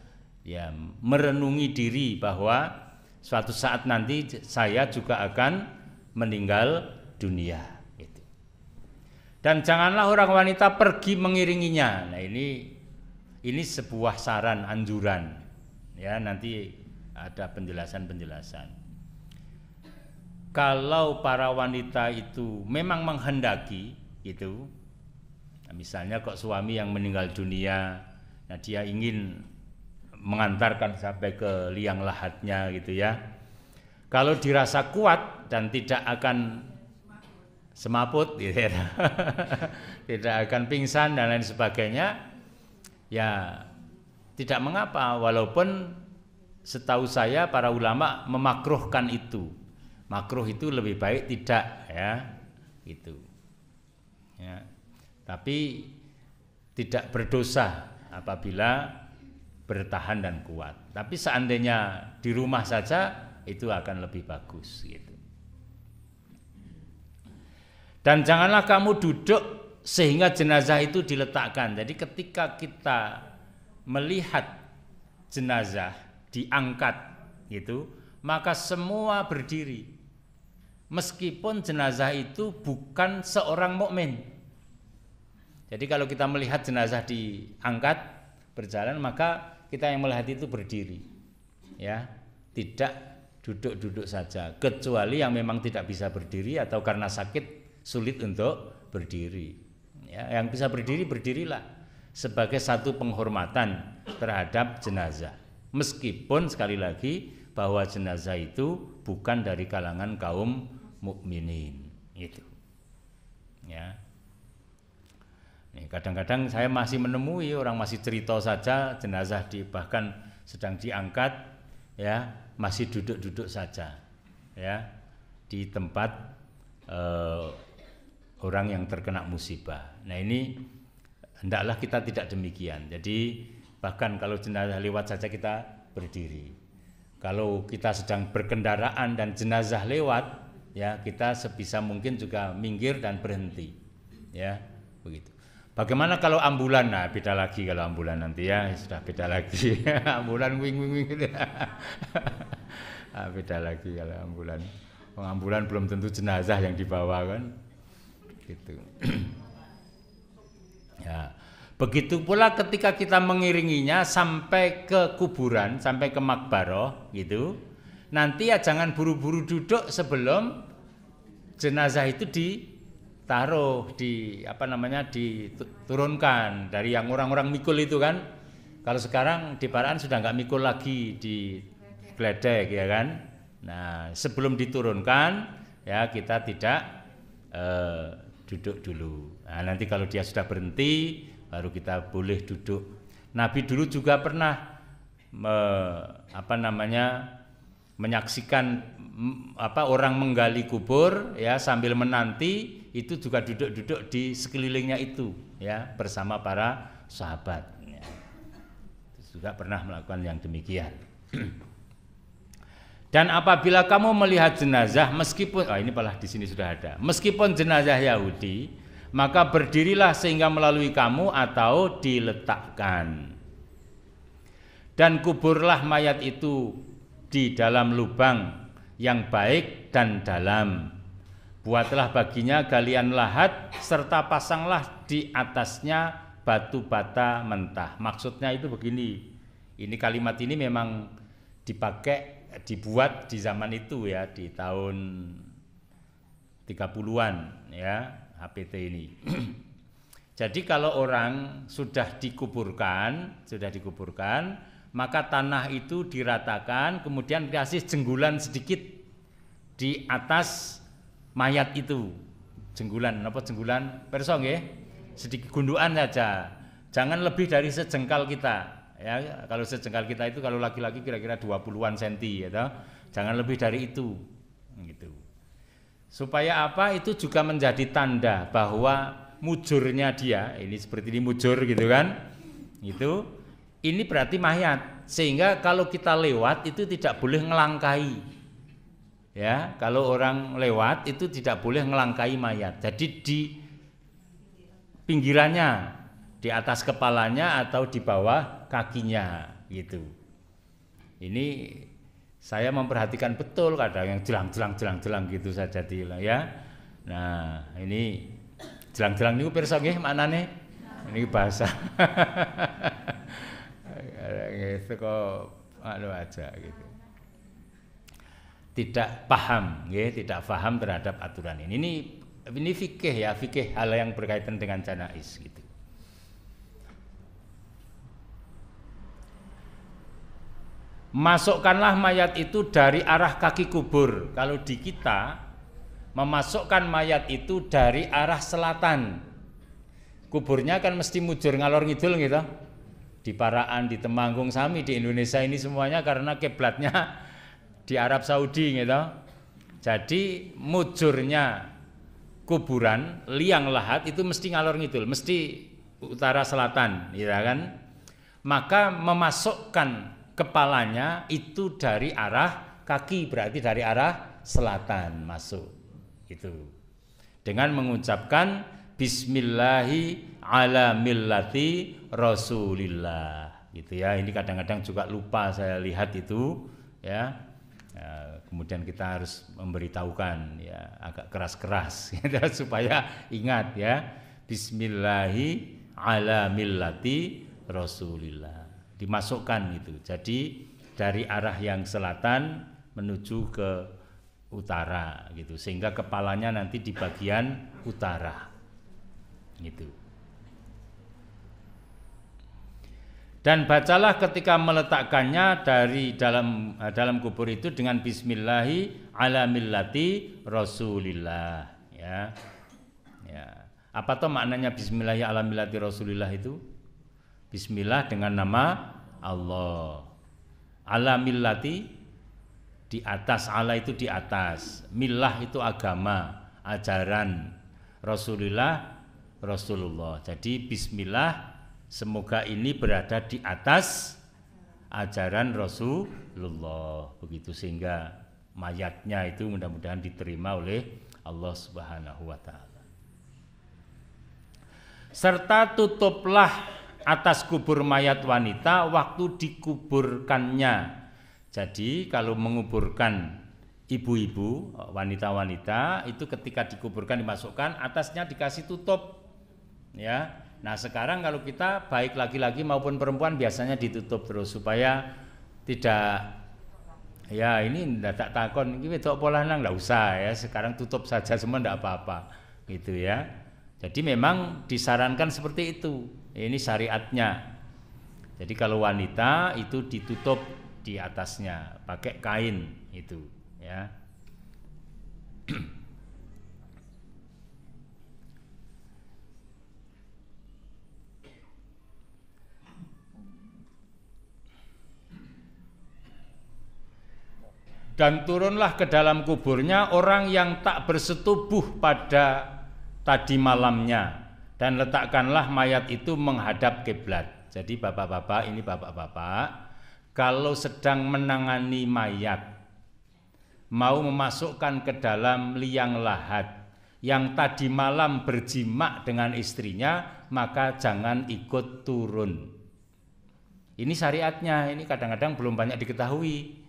merenungi diri bahwa suatu saat nanti saya juga akan meninggal dunia. Gitu. Dan janganlah orang wanita pergi mengiringinya. Nah ini sebuah saran, anjuran, ya, nanti ada penjelasan. Kalau para wanita itu memang menghendaki itu, nah misalnya kok suami yang meninggal dunia, nah dia ingin mengantarkan sampai ke liang lahatnya gitu ya. Kalau dirasa kuat dan tidak akan semaput gitu ya, tidak akan pingsan dan lain sebagainya, ya tidak mengapa, walaupun setahu saya para ulama memakruhkan itu. Makruh itu lebih baik tidak, ya, gitu. Ya. Tapi tidak berdosa apabila bertahan dan kuat. Tapi seandainya di rumah saja itu akan lebih bagus, gitu. Dan janganlah kamu duduk sehingga jenazah itu diletakkan. Jadi ketika kita melihat jenazah diangkat, gitu, maka semua berdiri. Meskipun jenazah itu bukan seorang mukmin. Jadi kalau kita melihat jenazah diangkat berjalan, maka kita yang melihat itu berdiri, ya, tidak duduk-duduk saja, kecuali yang memang tidak bisa berdiri atau karena sakit sulit untuk berdiri. Ya, yang bisa berdiri, berdirilah sebagai satu penghormatan terhadap jenazah. Meskipun sekali lagi bahwa jenazah itu bukan dari kalangan kaum mukminin itu. Ya. Nih, kadang-kadang saya masih menemui orang masih cerita saja jenazah bahkan sedang diangkat, ya masih duduk-duduk saja, ya di tempat orang yang terkena musibah. Nah ini hendaklah kita tidak demikian. Jadi bahkan kalau jenazah lewat saja kita berdiri. Kalau kita sedang berkendaraan dan jenazah lewat, ya kita sebisa mungkin juga minggir dan berhenti, ya begitu. Bagaimana kalau ambulan? Nah, beda lagi kalau ambulan nanti ya, sudah beda lagi. Ambulan wing gitu. Beda lagi kalau ambulan. Ambulan belum tentu jenazah yang dibawa kan. Gitu. Ya. Begitu pula ketika kita mengiringinya sampai ke kuburan, sampai ke makbaroh gitu. Nanti ya jangan buru-buru duduk sebelum jenazah itu ditaruh diturunkan dari yang orang-orang mikul itu kan. Kalau sekarang di Paraan sudah nggak mikul lagi, di gledek ya kan. Nah sebelum diturunkan ya kita tidak duduk dulu. Nah, nanti kalau dia sudah berhenti baru kita boleh duduk. Nabi dulu juga pernah menyaksikan orang menggali kubur ya sambil menanti, itu juga duduk-duduk di sekelilingnya itu ya bersama para sahabat ya. Juga pernah melakukan yang demikian. Dan apabila kamu melihat jenazah meskipun ini malah di sini sudah ada, meskipun jenazah Yahudi, maka berdirilah sehingga melalui kamu atau diletakkan. Dan kuburlah mayat itu di dalam lubang yang baik dan dalam. Buatlah baginya galian lahat serta pasanglah di atasnya batu bata mentah. Maksudnya itu begini. Ini kalimat ini memang dibuat di zaman itu ya, di tahun 30-an ya, HPT ini. Jadi kalau orang sudah dikuburkan, maka tanah itu diratakan, kemudian dikasih jenggulan sedikit di atas mayat itu. Jenggulan, perso nggih? Sedikit gundukan saja. Jangan lebih dari sejengkal kita. Ya, kalau sejengkal kita itu kalau laki-laki kira-kira 20-an senti ya, jangan lebih dari itu. Gitu. Supaya apa? Itu juga menjadi tanda bahwa mujurnya dia, ini seperti ini mujur gitu kan. Itu ini berarti mayat, sehingga kalau kita lewat itu tidak boleh ngelangkai. Ya, kalau orang lewat itu tidak boleh ngelangkai mayat. Jadi di pinggirannya, di atas kepalanya atau di bawah kakinya gitu. Ini saya memperhatikan betul, kadang yang jelang gitu saja ya. Nah, ini jelang niku pirsa nggih maknane? Ini bahasa. Gitu kok aja gitu. Tidak paham, tidak paham terhadap aturan ini. Ini fikih ya, fikih hal yang berkaitan dengan janais gitu. Masukkanlah mayat itu dari arah kaki kubur. Kalau di kita memasukkan mayat itu dari arah selatan. Kuburnya kan mesti mujur ngalor ngidul gitu. Di Paraan, di Temanggung, Sami, di Indonesia ini semuanya karena kiblatnya di Arab Saudi gitu. Jadi mujurnya kuburan liang lahat itu mesti ngalor ngidul, mesti utara selatan, ya kan? Maka memasukkan kepalanya itu dari arah kaki, berarti dari arah selatan masuk itu. Dengan mengucapkan bismillahi ala millati Rasulillah gitu ya. Ini kadang-kadang juga lupa saya lihat itu ya. Kemudian kita harus memberitahukan ya agak keras-keras gitu, supaya ingat ya, bismillahi ala millati Rasulillah. Dimasukkan gitu. Jadi dari arah yang selatan menuju ke utara gitu, sehingga kepalanya nanti di bagian utara gitu. Dan bacalah ketika meletakkannya dari dalam kubur itu dengan bismillahi ala millati rasulillah, ya. Ya. Apa tuh maknanya bismillahi ala millati rasulillah itu? Bismillah dengan nama Allah. Ala millati di atas, ala itu di atas, millah itu agama, ajaran, rasulillah Rasulullah. Jadi bismillah, semoga ini berada di atas ajaran Rasulullah, begitu, sehingga mayatnya itu mudah-mudahan diterima oleh Allah Subhanahu wa taala. Serta tutuplah atas kubur mayat wanita waktu dikuburkannya. Jadi kalau menguburkan ibu-ibu, wanita-wanita itu ketika dikuburkan dimasukkan, atasnya dikasih tutup, ya. Nah sekarang kalau kita baik laki-laki maupun perempuan biasanya ditutup terus supaya tidak, ya ini tak takon ini wedok apa lanang, enggak usah ya, sekarang tutup saja semua enggak apa-apa gitu ya. Jadi memang disarankan seperti itu, ini syariatnya. Jadi kalau wanita itu ditutup di atasnya pakai kain itu ya. Dan turunlah ke dalam kuburnya orang yang tak bersetubuh pada tadi malamnya, dan letakkanlah mayat itu menghadap kiblat. Jadi bapak-bapak, ini bapak-bapak, kalau sedang menangani mayat, mau memasukkan ke dalam liang lahat yang tadi malam berjima dengan istrinya, maka jangan ikut turun. Ini syariatnya, ini kadang-kadang belum banyak diketahui.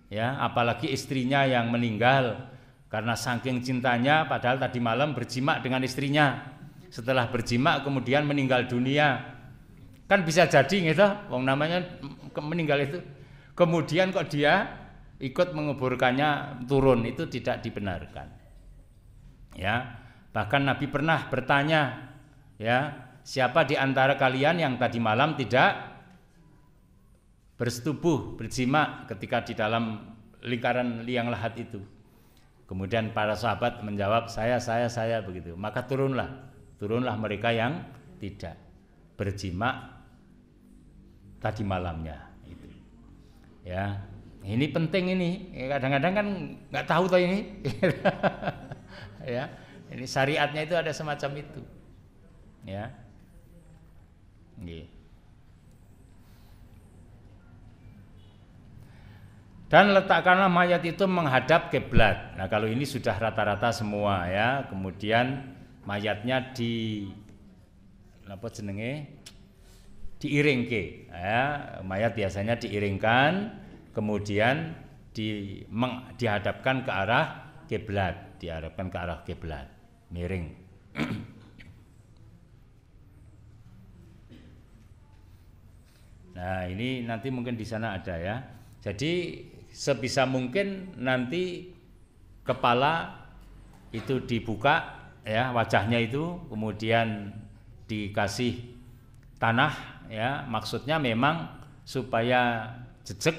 Ya, apalagi istrinya yang meninggal karena saking cintanya, padahal tadi malam berjima dengan istrinya. Setelah berjima kemudian meninggal dunia. Kan bisa jadi gitu, wong namanya meninggal itu. Kemudian kok dia ikut menguburkannya turun, itu tidak dibenarkan. Ya, bahkan Nabi pernah bertanya, ya, siapa di antara kalian yang tadi malam tidak bersetubuh, berjima ketika di dalam lingkaran liang lahat itu. Kemudian para sahabat menjawab, saya begitu. Maka turunlah mereka yang tidak berjima tadi malamnya itu. Ya, ini penting ini. Kadang-kadang kan nggak tahu toh ini. Ya, ini syariatnya itu ada semacam itu. Ya. Nggih. Dan letakkanlah mayat itu menghadap kiblat. Nah kalau ini sudah rata-rata semua ya. Kemudian mayatnya diiringke. Ya, mayat biasanya diiringkan, kemudian dihadapkan ke arah kiblat, miring. Nah ini nanti mungkin di sana ada ya. Jadi sebisa mungkin nanti kepala itu dibuka ya, wajahnya itu, kemudian dikasih tanah ya, maksudnya memang supaya jejek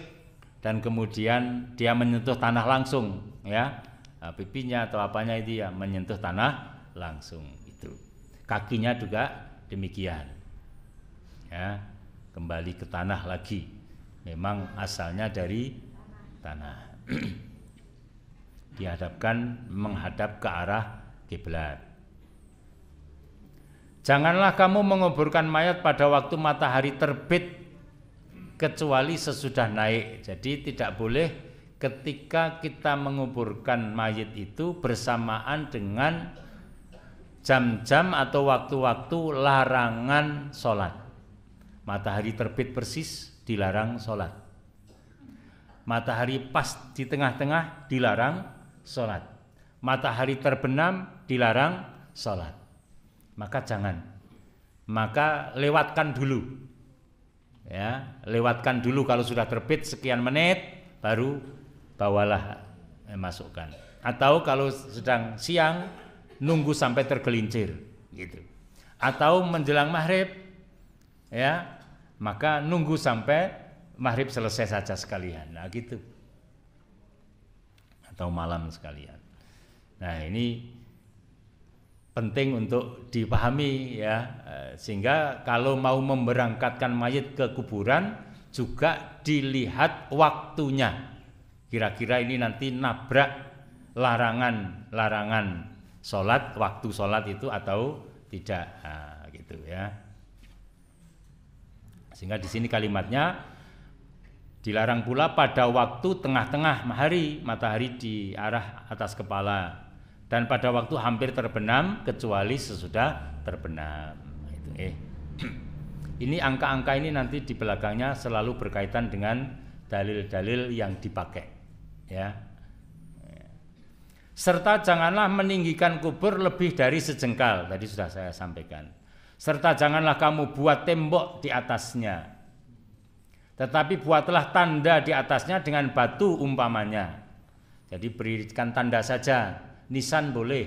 dan kemudian dia menyentuh tanah langsung ya, pipinya atau apanya itu ya menyentuh tanah langsung itu. Kakinya juga demikian ya, kembali ke tanah lagi, memang asalnya dari tanah. Dihadapkan menghadap ke arah kiblat. Janganlah kamu menguburkan mayat pada waktu matahari terbit kecuali sesudah naik. Jadi tidak boleh ketika kita menguburkan mayat itu bersamaan dengan jam-jam atau waktu-waktu larangan sholat. Matahari terbit persis dilarang sholat. Matahari pas di tengah-tengah dilarang sholat. Matahari terbenam dilarang sholat. Maka jangan. Maka lewatkan dulu. Ya, lewatkan dulu kalau sudah terbit sekian menit baru bawalah masukkan. Atau kalau sedang siang nunggu sampai tergelincir gitu. Atau menjelang maghrib ya, maka nunggu sampai maghrib selesai saja sekalian. Nah gitu. Atau malam sekalian. Nah ini penting untuk dipahami ya, sehingga kalau mau memberangkatkan mayit ke kuburan juga dilihat waktunya. Kira-kira ini nanti nabrak larangan sholat, waktu sholat itu atau tidak, nah, gitu ya. Sehingga di sini kalimatnya dilarang pula pada waktu tengah-tengah hari, matahari di arah atas kepala, dan pada waktu hampir terbenam kecuali sesudah terbenam. Itu Ini angka-angka ini nanti di belakangnya selalu berkaitan dengan dalil-dalil yang dipakai, ya. Serta janganlah meninggikan kubur lebih dari sejengkal, tadi sudah saya sampaikan. Serta janganlah kamu buat tembok di atasnya, tetapi buatlah tanda di atasnya dengan batu umpamanya. Jadi berikan tanda saja, nisan boleh,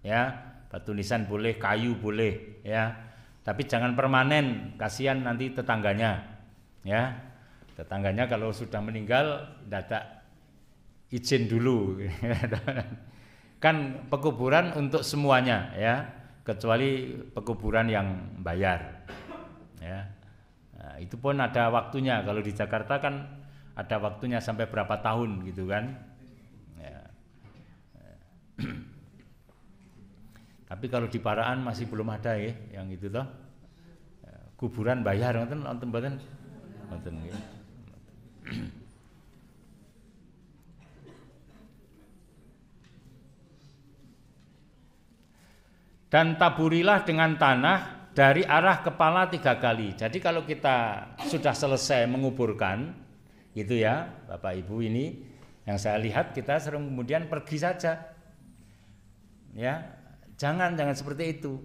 ya, batu nisan boleh, kayu boleh, ya. Tapi jangan permanen, kasihan nanti tetangganya, ya. Tetangganya kalau sudah meninggal, tidak izin dulu. Kan pekuburan untuk semuanya, ya, kecuali pekuburan yang bayar, ya. Nah, itu pun ada waktunya. Kalau di Jakarta kan ada waktunya sampai berapa tahun, gitu kan. Ya. Tapi kalau di Paraan masih belum ada ya, yang itu toh. Kuburan bayar nonton mboten. Nonton ya. Dan taburilah dengan tanah dari arah kepala 3 kali. Jadi kalau kita sudah selesai menguburkan, gitu ya, Bapak Ibu, ini yang saya lihat kita sering kemudian pergi saja, ya. Jangan seperti itu.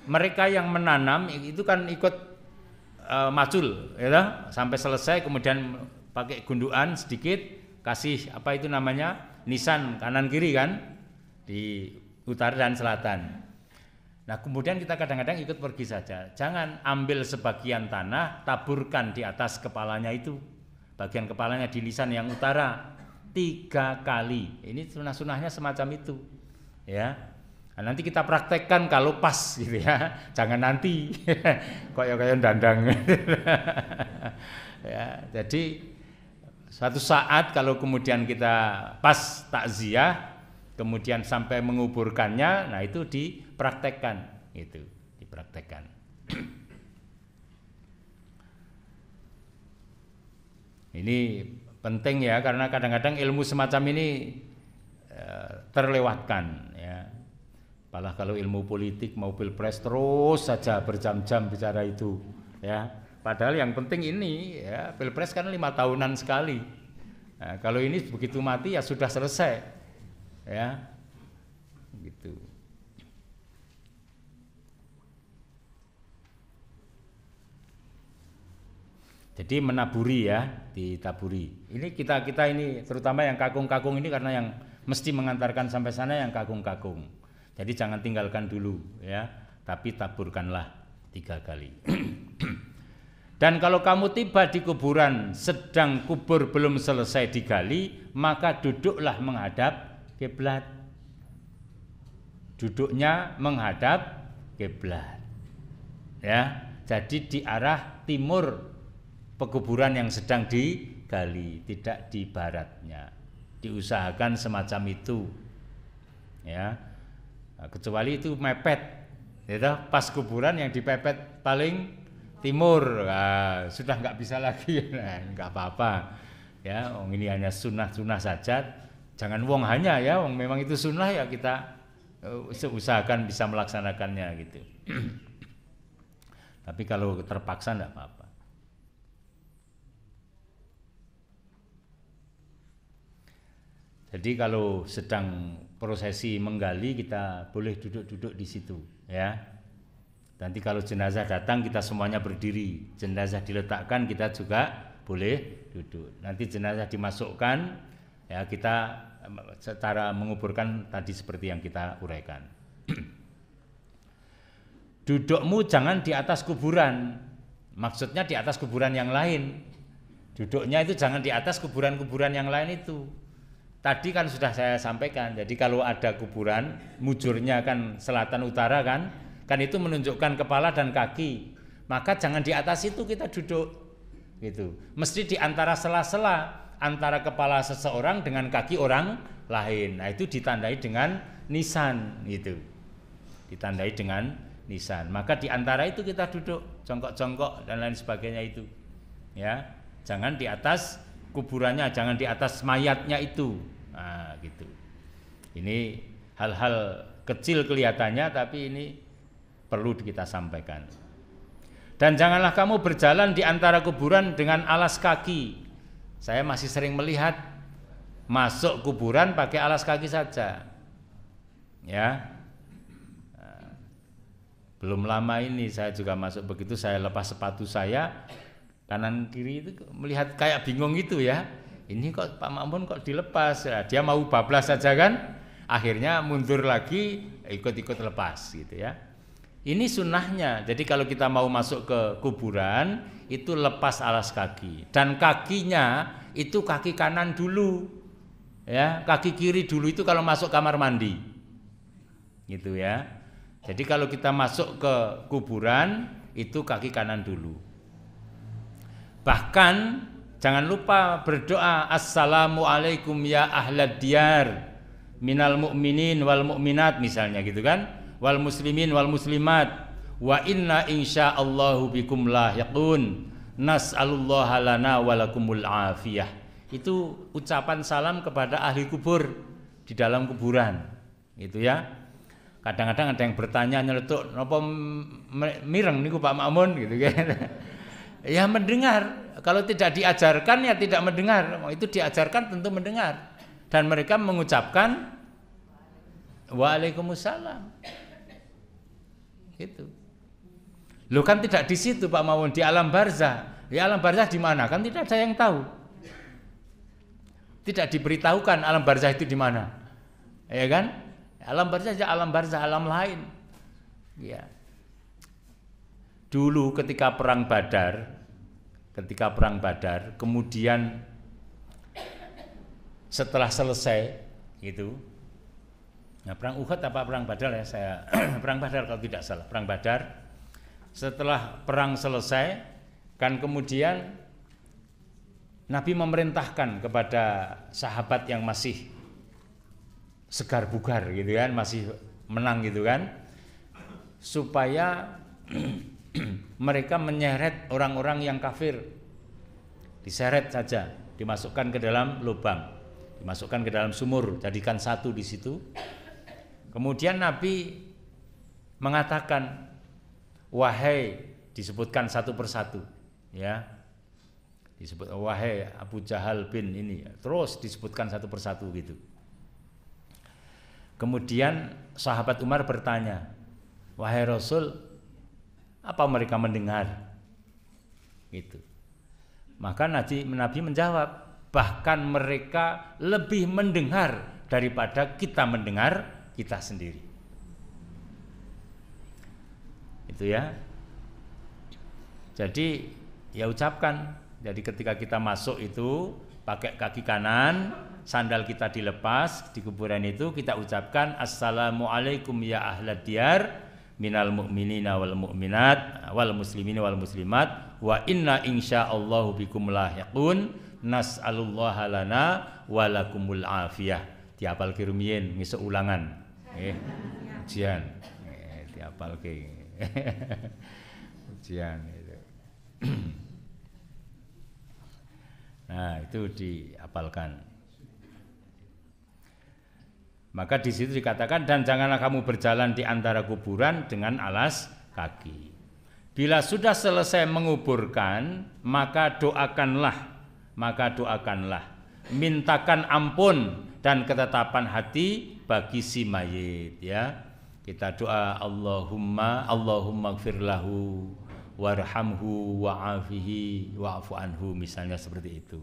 Mereka yang menanam itu kan ikut macul, ya, sampai selesai kemudian pakai gundukan sedikit, kasih apa itu namanya, nisan kanan kiri kan, di utara dan selatan. Nah kemudian kita kadang-kadang ikut pergi saja. Jangan ambil sebagian tanah, taburkan di atas kepalanya itu, bagian kepalanya di nisan yang utara 3 kali. Ini sunah-sunahnya semacam itu, ya. Nah, nanti kita praktekkan kalau pas gitu ya, jangan nanti koyo-koyo dandang. Ya, jadi suatu saat kalau kemudian kita pas takziah, kemudian sampai menguburkannya, nah itu dipraktekkan, itu dipraktekkan. Ini penting ya, karena kadang-kadang ilmu semacam ini terlewatkan, ya. Apalagi kalau ilmu politik mau pilpres terus saja berjam-jam bicara itu, ya. Padahal yang penting ini, ya, pilpres kan 5 tahunan sekali. Nah, kalau ini begitu mati ya sudah selesai, ya, gitu. Jadi menaburi ya, ditaburi. Ini kita ini terutama yang kakung-kakung ini, karena yang mesti mengantarkan sampai sana yang kakung-kakung. Jadi jangan tinggalkan dulu, ya, tapi taburkanlah 3 kali. Dan kalau kamu tiba di kuburan sedang kubur belum selesai digali, maka duduklah menghadap kiblat. Duduknya menghadap kiblat, ya. Jadi di arah timur pekuburan yang sedang digali, tidak di baratnya. Diusahakan semacam itu, ya. Kecuali itu mepet, ya, pas kuburan yang dipepet paling timur, nah, sudah nggak bisa lagi, nah, nggak apa-apa, ya. Ini hanya sunnah saja, jangan wong hanya ya, wong memang itu sunnah ya kita usahakan bisa melaksanakannya gitu. Tapi kalau terpaksa nggak apa-apa. Jadi kalau sedang prosesi menggali kita boleh duduk-duduk di situ, ya. Nanti kalau jenazah datang kita semuanya berdiri, jenazah diletakkan kita juga boleh duduk. Nanti jenazah dimasukkan, Ya, kita secara menguburkan tadi seperti yang kita uraikan. Dudukmu jangan di atas kuburan. Maksudnya di atas kuburan yang lain. Duduknya itu jangan di atas kuburan-kuburan yang lain itu. Tadi kan sudah saya sampaikan. Jadi kalau ada kuburan, mujurnya kan selatan utara kan itu menunjukkan kepala dan kaki. Maka jangan di atas itu kita duduk. Gitu. Mesti di antara sela-sela antara kepala seseorang dengan kaki orang lain. Nah, itu ditandai dengan nisan gitu. Ditandai dengan nisan. Maka di antara itu kita duduk, jongkok-jongkok dan lain sebagainya itu. Ya, jangan di atas kuburannya, jangan di atas mayatnya itu. Nah, gitu. Ini hal-hal kecil kelihatannya tapi ini perlu kita sampaikan. Dan janganlah kamu berjalan di antara kuburan dengan alas kaki. Saya masih sering melihat masuk kuburan pakai alas kaki saja. Ya. Belum lama ini saya juga masuk begitu, saya lepas sepatu saya, kanan kiri itu melihat kayak bingung gitu ya. Ini kok Pak Makmun kok dilepas? Ya, dia mau bablas saja kan? Akhirnya mundur lagi, ikut-ikut lepas gitu ya. Ini sunnahnya. Jadi kalau kita mau masuk ke kuburan itu lepas alas kaki dan kakinya itu kaki kanan dulu, ya, kaki kiri dulu itu kalau masuk kamar mandi, gitu ya. Jadi kalau kita masuk ke kuburan itu kaki kanan dulu. Bahkan jangan lupa berdoa assalamualaikum ya ahlad diyar minal mu'minin wal mu'minat misalnya gitu kan. Wal muslimin wal muslimat wa inna insyaallahu bikum lahiqun nas'alullaha lana walakumul afiyah. Itu ucapan salam kepada ahli kubur di dalam kuburan gitu ya. Kadang-kadang ada yang bertanya nyeletuk napa mireng niku Pak Makmun gitu kan. Ya mendengar, kalau tidak diajarkan ya tidak mendengar. Itu diajarkan tentu mendengar dan mereka mengucapkan waalaikumsalam. Gitu. Loh kan tidak di situ Pak Mawon, di alam barzah. Ya alam barzah di mana? Kan tidak ada yang tahu. Tidak diberitahukan alam barzah itu di mana. Ya kan? Alam barzah ya alam barzah, alam lain. Ya. Dulu ketika perang Badar, kemudian setelah selesai gitu. Nah, perang Uhud apa perang Badar ya saya perang Badar kalau tidak salah, perang Badar. Setelah perang selesai kan kemudian Nabi memerintahkan kepada sahabat yang masih segar bugar gitu kan, masih menang gitu kan, supaya mereka menyeret orang-orang yang kafir, diseret saja, dimasukkan ke dalam lubang, dimasukkan ke dalam sumur, jadikan satu di situ. Kemudian Nabi mengatakan, wahai, disebutkan satu persatu, ya, disebut wahai Abu Jahal bin ini, terus disebutkan satu persatu gitu. Kemudian sahabat Umar bertanya, wahai Rasul, apa mereka mendengar? Gitu. Maka Nabi menjawab, bahkan mereka lebih mendengar daripada kita mendengar kita sendiri. Itu ya. Jadi ya ucapkan. Jadi ketika kita masuk itu pakai kaki kanan, sandal kita dilepas di kuburan itu, kita ucapkan assalamualaikum ya ahlad diyar minal mu'minina wal mu'minat wal muslimina wal muslimat wa inna insyaallahu bikum lahiqun nas'alullaha lana walakumul afiyah. Diapal ki rumiyin ngisuk ulangan. Ujian. Diapal ki. Ujian itu. Nah, itu diapalkan. Maka di situ dikatakan, dan janganlah kamu berjalan di antara kuburan dengan alas kaki. Bila sudah selesai menguburkan, maka doakanlah, mintakan ampun dan ketetapan hati bagi si mayit, ya. Kita doa Allahumma gfir lahu warhamhu wa'afihi wa'fu anhu, misalnya seperti itu.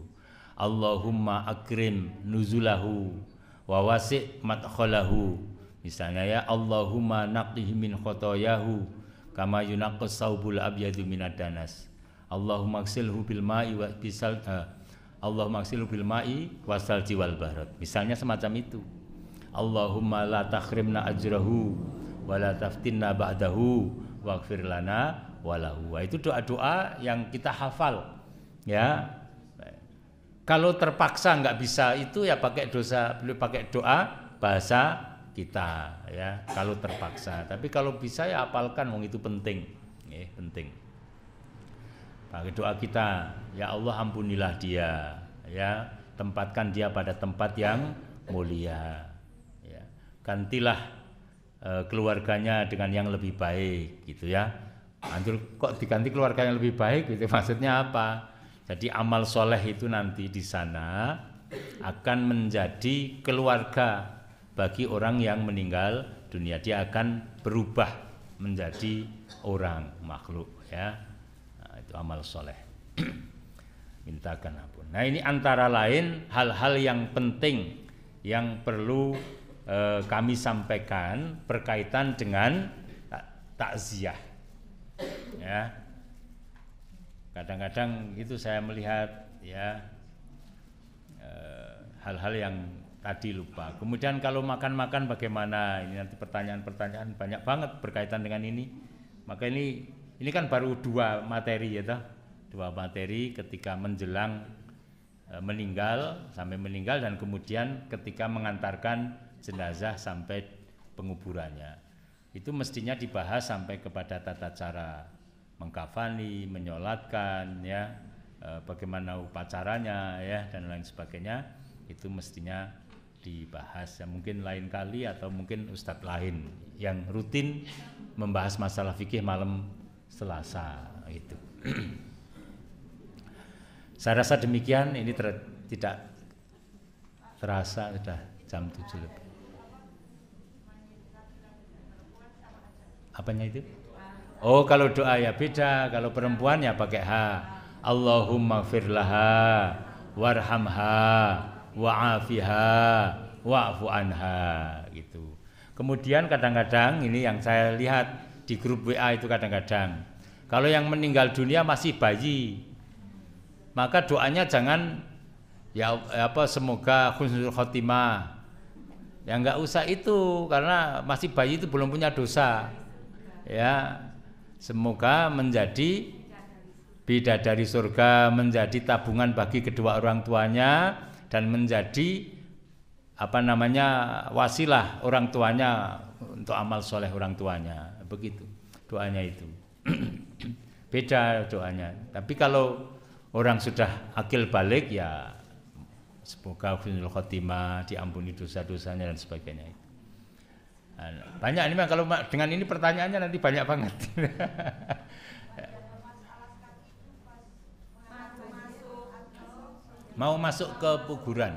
Allahumma akrim nuzulahu wa wasi' madkhalahu. Misalnya ya Allahumma naqih min khotoyahu kama yunaqqas saubul abyadu minad danas. Allahumma agsilhu bil ma'i wa bisal Allahumma agsilhu bil ma'i wasalji wal barad. Misalnya semacam itu. Allahumma la takhrimna ajrahu wa la taftinna ba'dahu waghfir lana walahu. Itu doa-doa yang kita hafal ya. Kalau terpaksa nggak bisa itu ya pakai doa bahasa kita ya kalau terpaksa. Tapi kalau bisa ya hafalkan, wong itu penting. Penting. Pakai doa kita, ya Allah ampunilah dia, ya tempatkan dia pada tempat yang mulia. Ya. Gantilah keluarganya dengan yang lebih baik gitu ya. Anjur kok diganti keluarga yang lebih baik gitu, maksudnya apa? Jadi amal soleh itu nanti di sana akan menjadi keluarga bagi orang yang meninggal dunia. Dia akan berubah menjadi orang makhluk ya. Nah, itu amal soleh. Mintakan ampun. Nah ini antara lain hal-hal yang penting yang perlu kami sampaikan berkaitan dengan takziah. Ya, kadang-kadang itu saya melihat ya hal-hal yang tadi lupa. Kemudian kalau makan-makan bagaimana? Ini nanti pertanyaan-pertanyaan banyak banget berkaitan dengan ini. Maka ini kan baru 2 materi ya toh. 2 materi ketika menjelang meninggal, sampai meninggal, dan kemudian ketika mengantarkan jenazah sampai penguburannya. Itu mestinya dibahas sampai kepada tata cara mengkafani, menyolatkan ya, bagaimana upacaranya ya dan lain sebagainya. Itu mestinya dibahas ya, mungkin lain kali atau mungkin ustadz lain yang rutin membahas masalah fikih malam Selasa itu. Saya rasa demikian. Ini tidak terasa sudah jam 7 lebih. Apanya itu? Oh, kalau doa ya beda. Kalau perempuan ya pakai H. Allahumma firlaha warhamha wa'afiha wa'fu anha gitu. Kemudian kadang-kadang ini yang saya lihat di grup WA itu kadang-kadang kalau yang meninggal dunia masih bayi, maka doanya jangan ya apa semoga husnul khotimah. Ya enggak usah itu karena masih bayi itu belum punya dosa. Ya, semoga menjadi bidadari surga, menjadi tabungan bagi kedua orang tuanya dan menjadi wasilah orang tuanya untuk amal soleh orang tuanya. Begitu doanya itu. Beda doanya. Tapi kalau orang sudah akil balik ya semoga husnul khotimah, diampuni dosa-dosanya dan sebagainya. Banyak ini kalau dengan ini pertanyaannya nanti banyak banget. Mau masuk ke kuburan.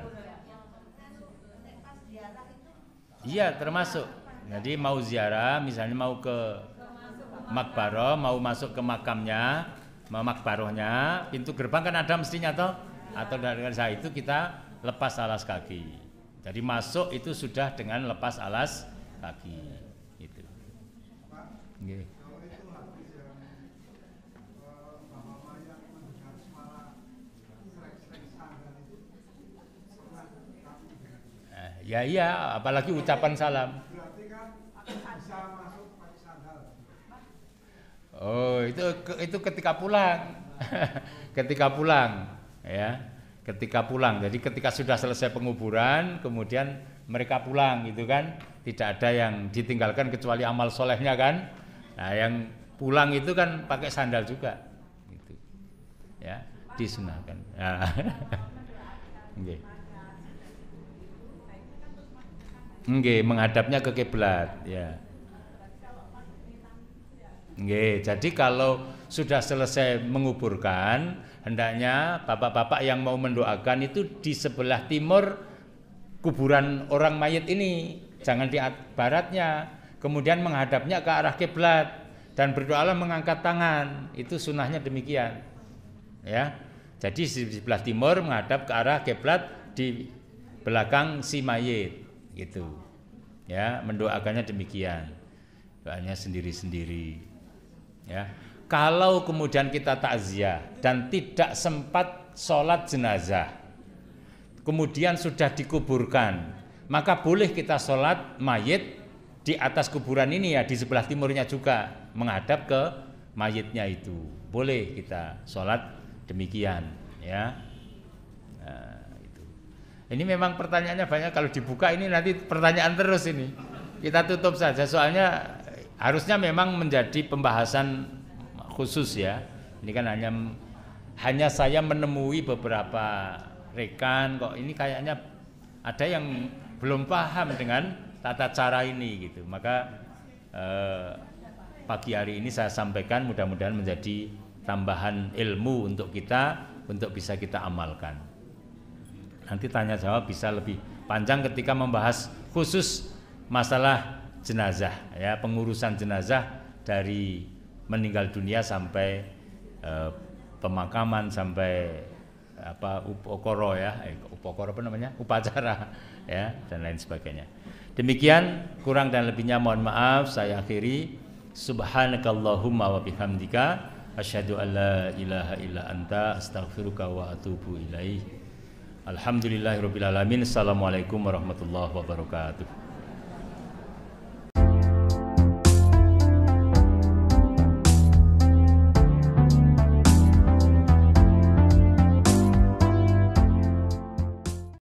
Iya termasuk. Jadi mau ziarah, misalnya mau ke makbaroh, mau masuk ke makamnya, mau makbarohnya, pintu gerbang kan ada mestinya toh. Atau dari saya itu kita lepas alas kaki. Jadi masuk itu sudah dengan lepas alas kaki itu. Okay. Ya iya, apalagi ucapan salam. Berarti kan bisa masuk pakai sandal. Oh, itu ketika pulang. Ketika pulang, ya. Ketika pulang. Jadi ketika sudah selesai penguburan, kemudian mereka pulang gitu kan. Tidak ada yang ditinggalkan kecuali amal solehnya kan. Nah yang pulang itu kan pakai sandal juga gitu. Ya disunahkan ya. Nggih. Nggih, menghadapnya ke kiblat ya. Nggih, jadi kalau sudah selesai menguburkan, hendaknya bapak-bapak yang mau mendoakan itu di sebelah timur kuburan orang mayit ini. Jangan di baratnya, kemudian menghadapnya ke arah kiblat dan berdoalah mengangkat tangan. Itu sunnahnya demikian. Ya. Jadi di sebelah timur menghadap ke arah kiblat di belakang si mayit gitu. Ya, mendoakannya demikian. Doanya sendiri-sendiri. Ya. Kalau kemudian kita takziah dan tidak sempat sholat jenazah, kemudian sudah dikuburkan, maka boleh kita sholat mayit di atas kuburan ini ya, di sebelah timurnya juga menghadap ke mayitnya itu. Boleh kita sholat demikian ya. Nah, itu. Ini memang pertanyaannya banyak, kalau dibuka ini nanti pertanyaan terus ini. Kita tutup saja soalnya harusnya memang menjadi pembahasan khusus ya. Ini kan hanya saya menemui beberapa rekan kok ini kayaknya ada yang belum paham dengan tata cara ini gitu. Maka pagi hari ini saya sampaikan, mudah-mudahan menjadi tambahan ilmu untuk kita, untuk bisa kita amalkan. Nanti tanya jawab bisa lebih panjang ketika membahas khusus masalah jenazah ya, pengurusan jenazah dari meninggal dunia sampai pemakaman, sampai upokoro ya, upokoro apa namanya, upacara ya, dan lain sebagainya. Demikian, kurang dan lebihnya mohon maaf, saya akhiri. Subhanakallahumma wa bihamdika asyhadu an la ilaha illa anta astaghfiruka wa atubu ilaih. Alhamdulillahirabbil alamin. Assalamualaikum warahmatullahi wabarakatuh.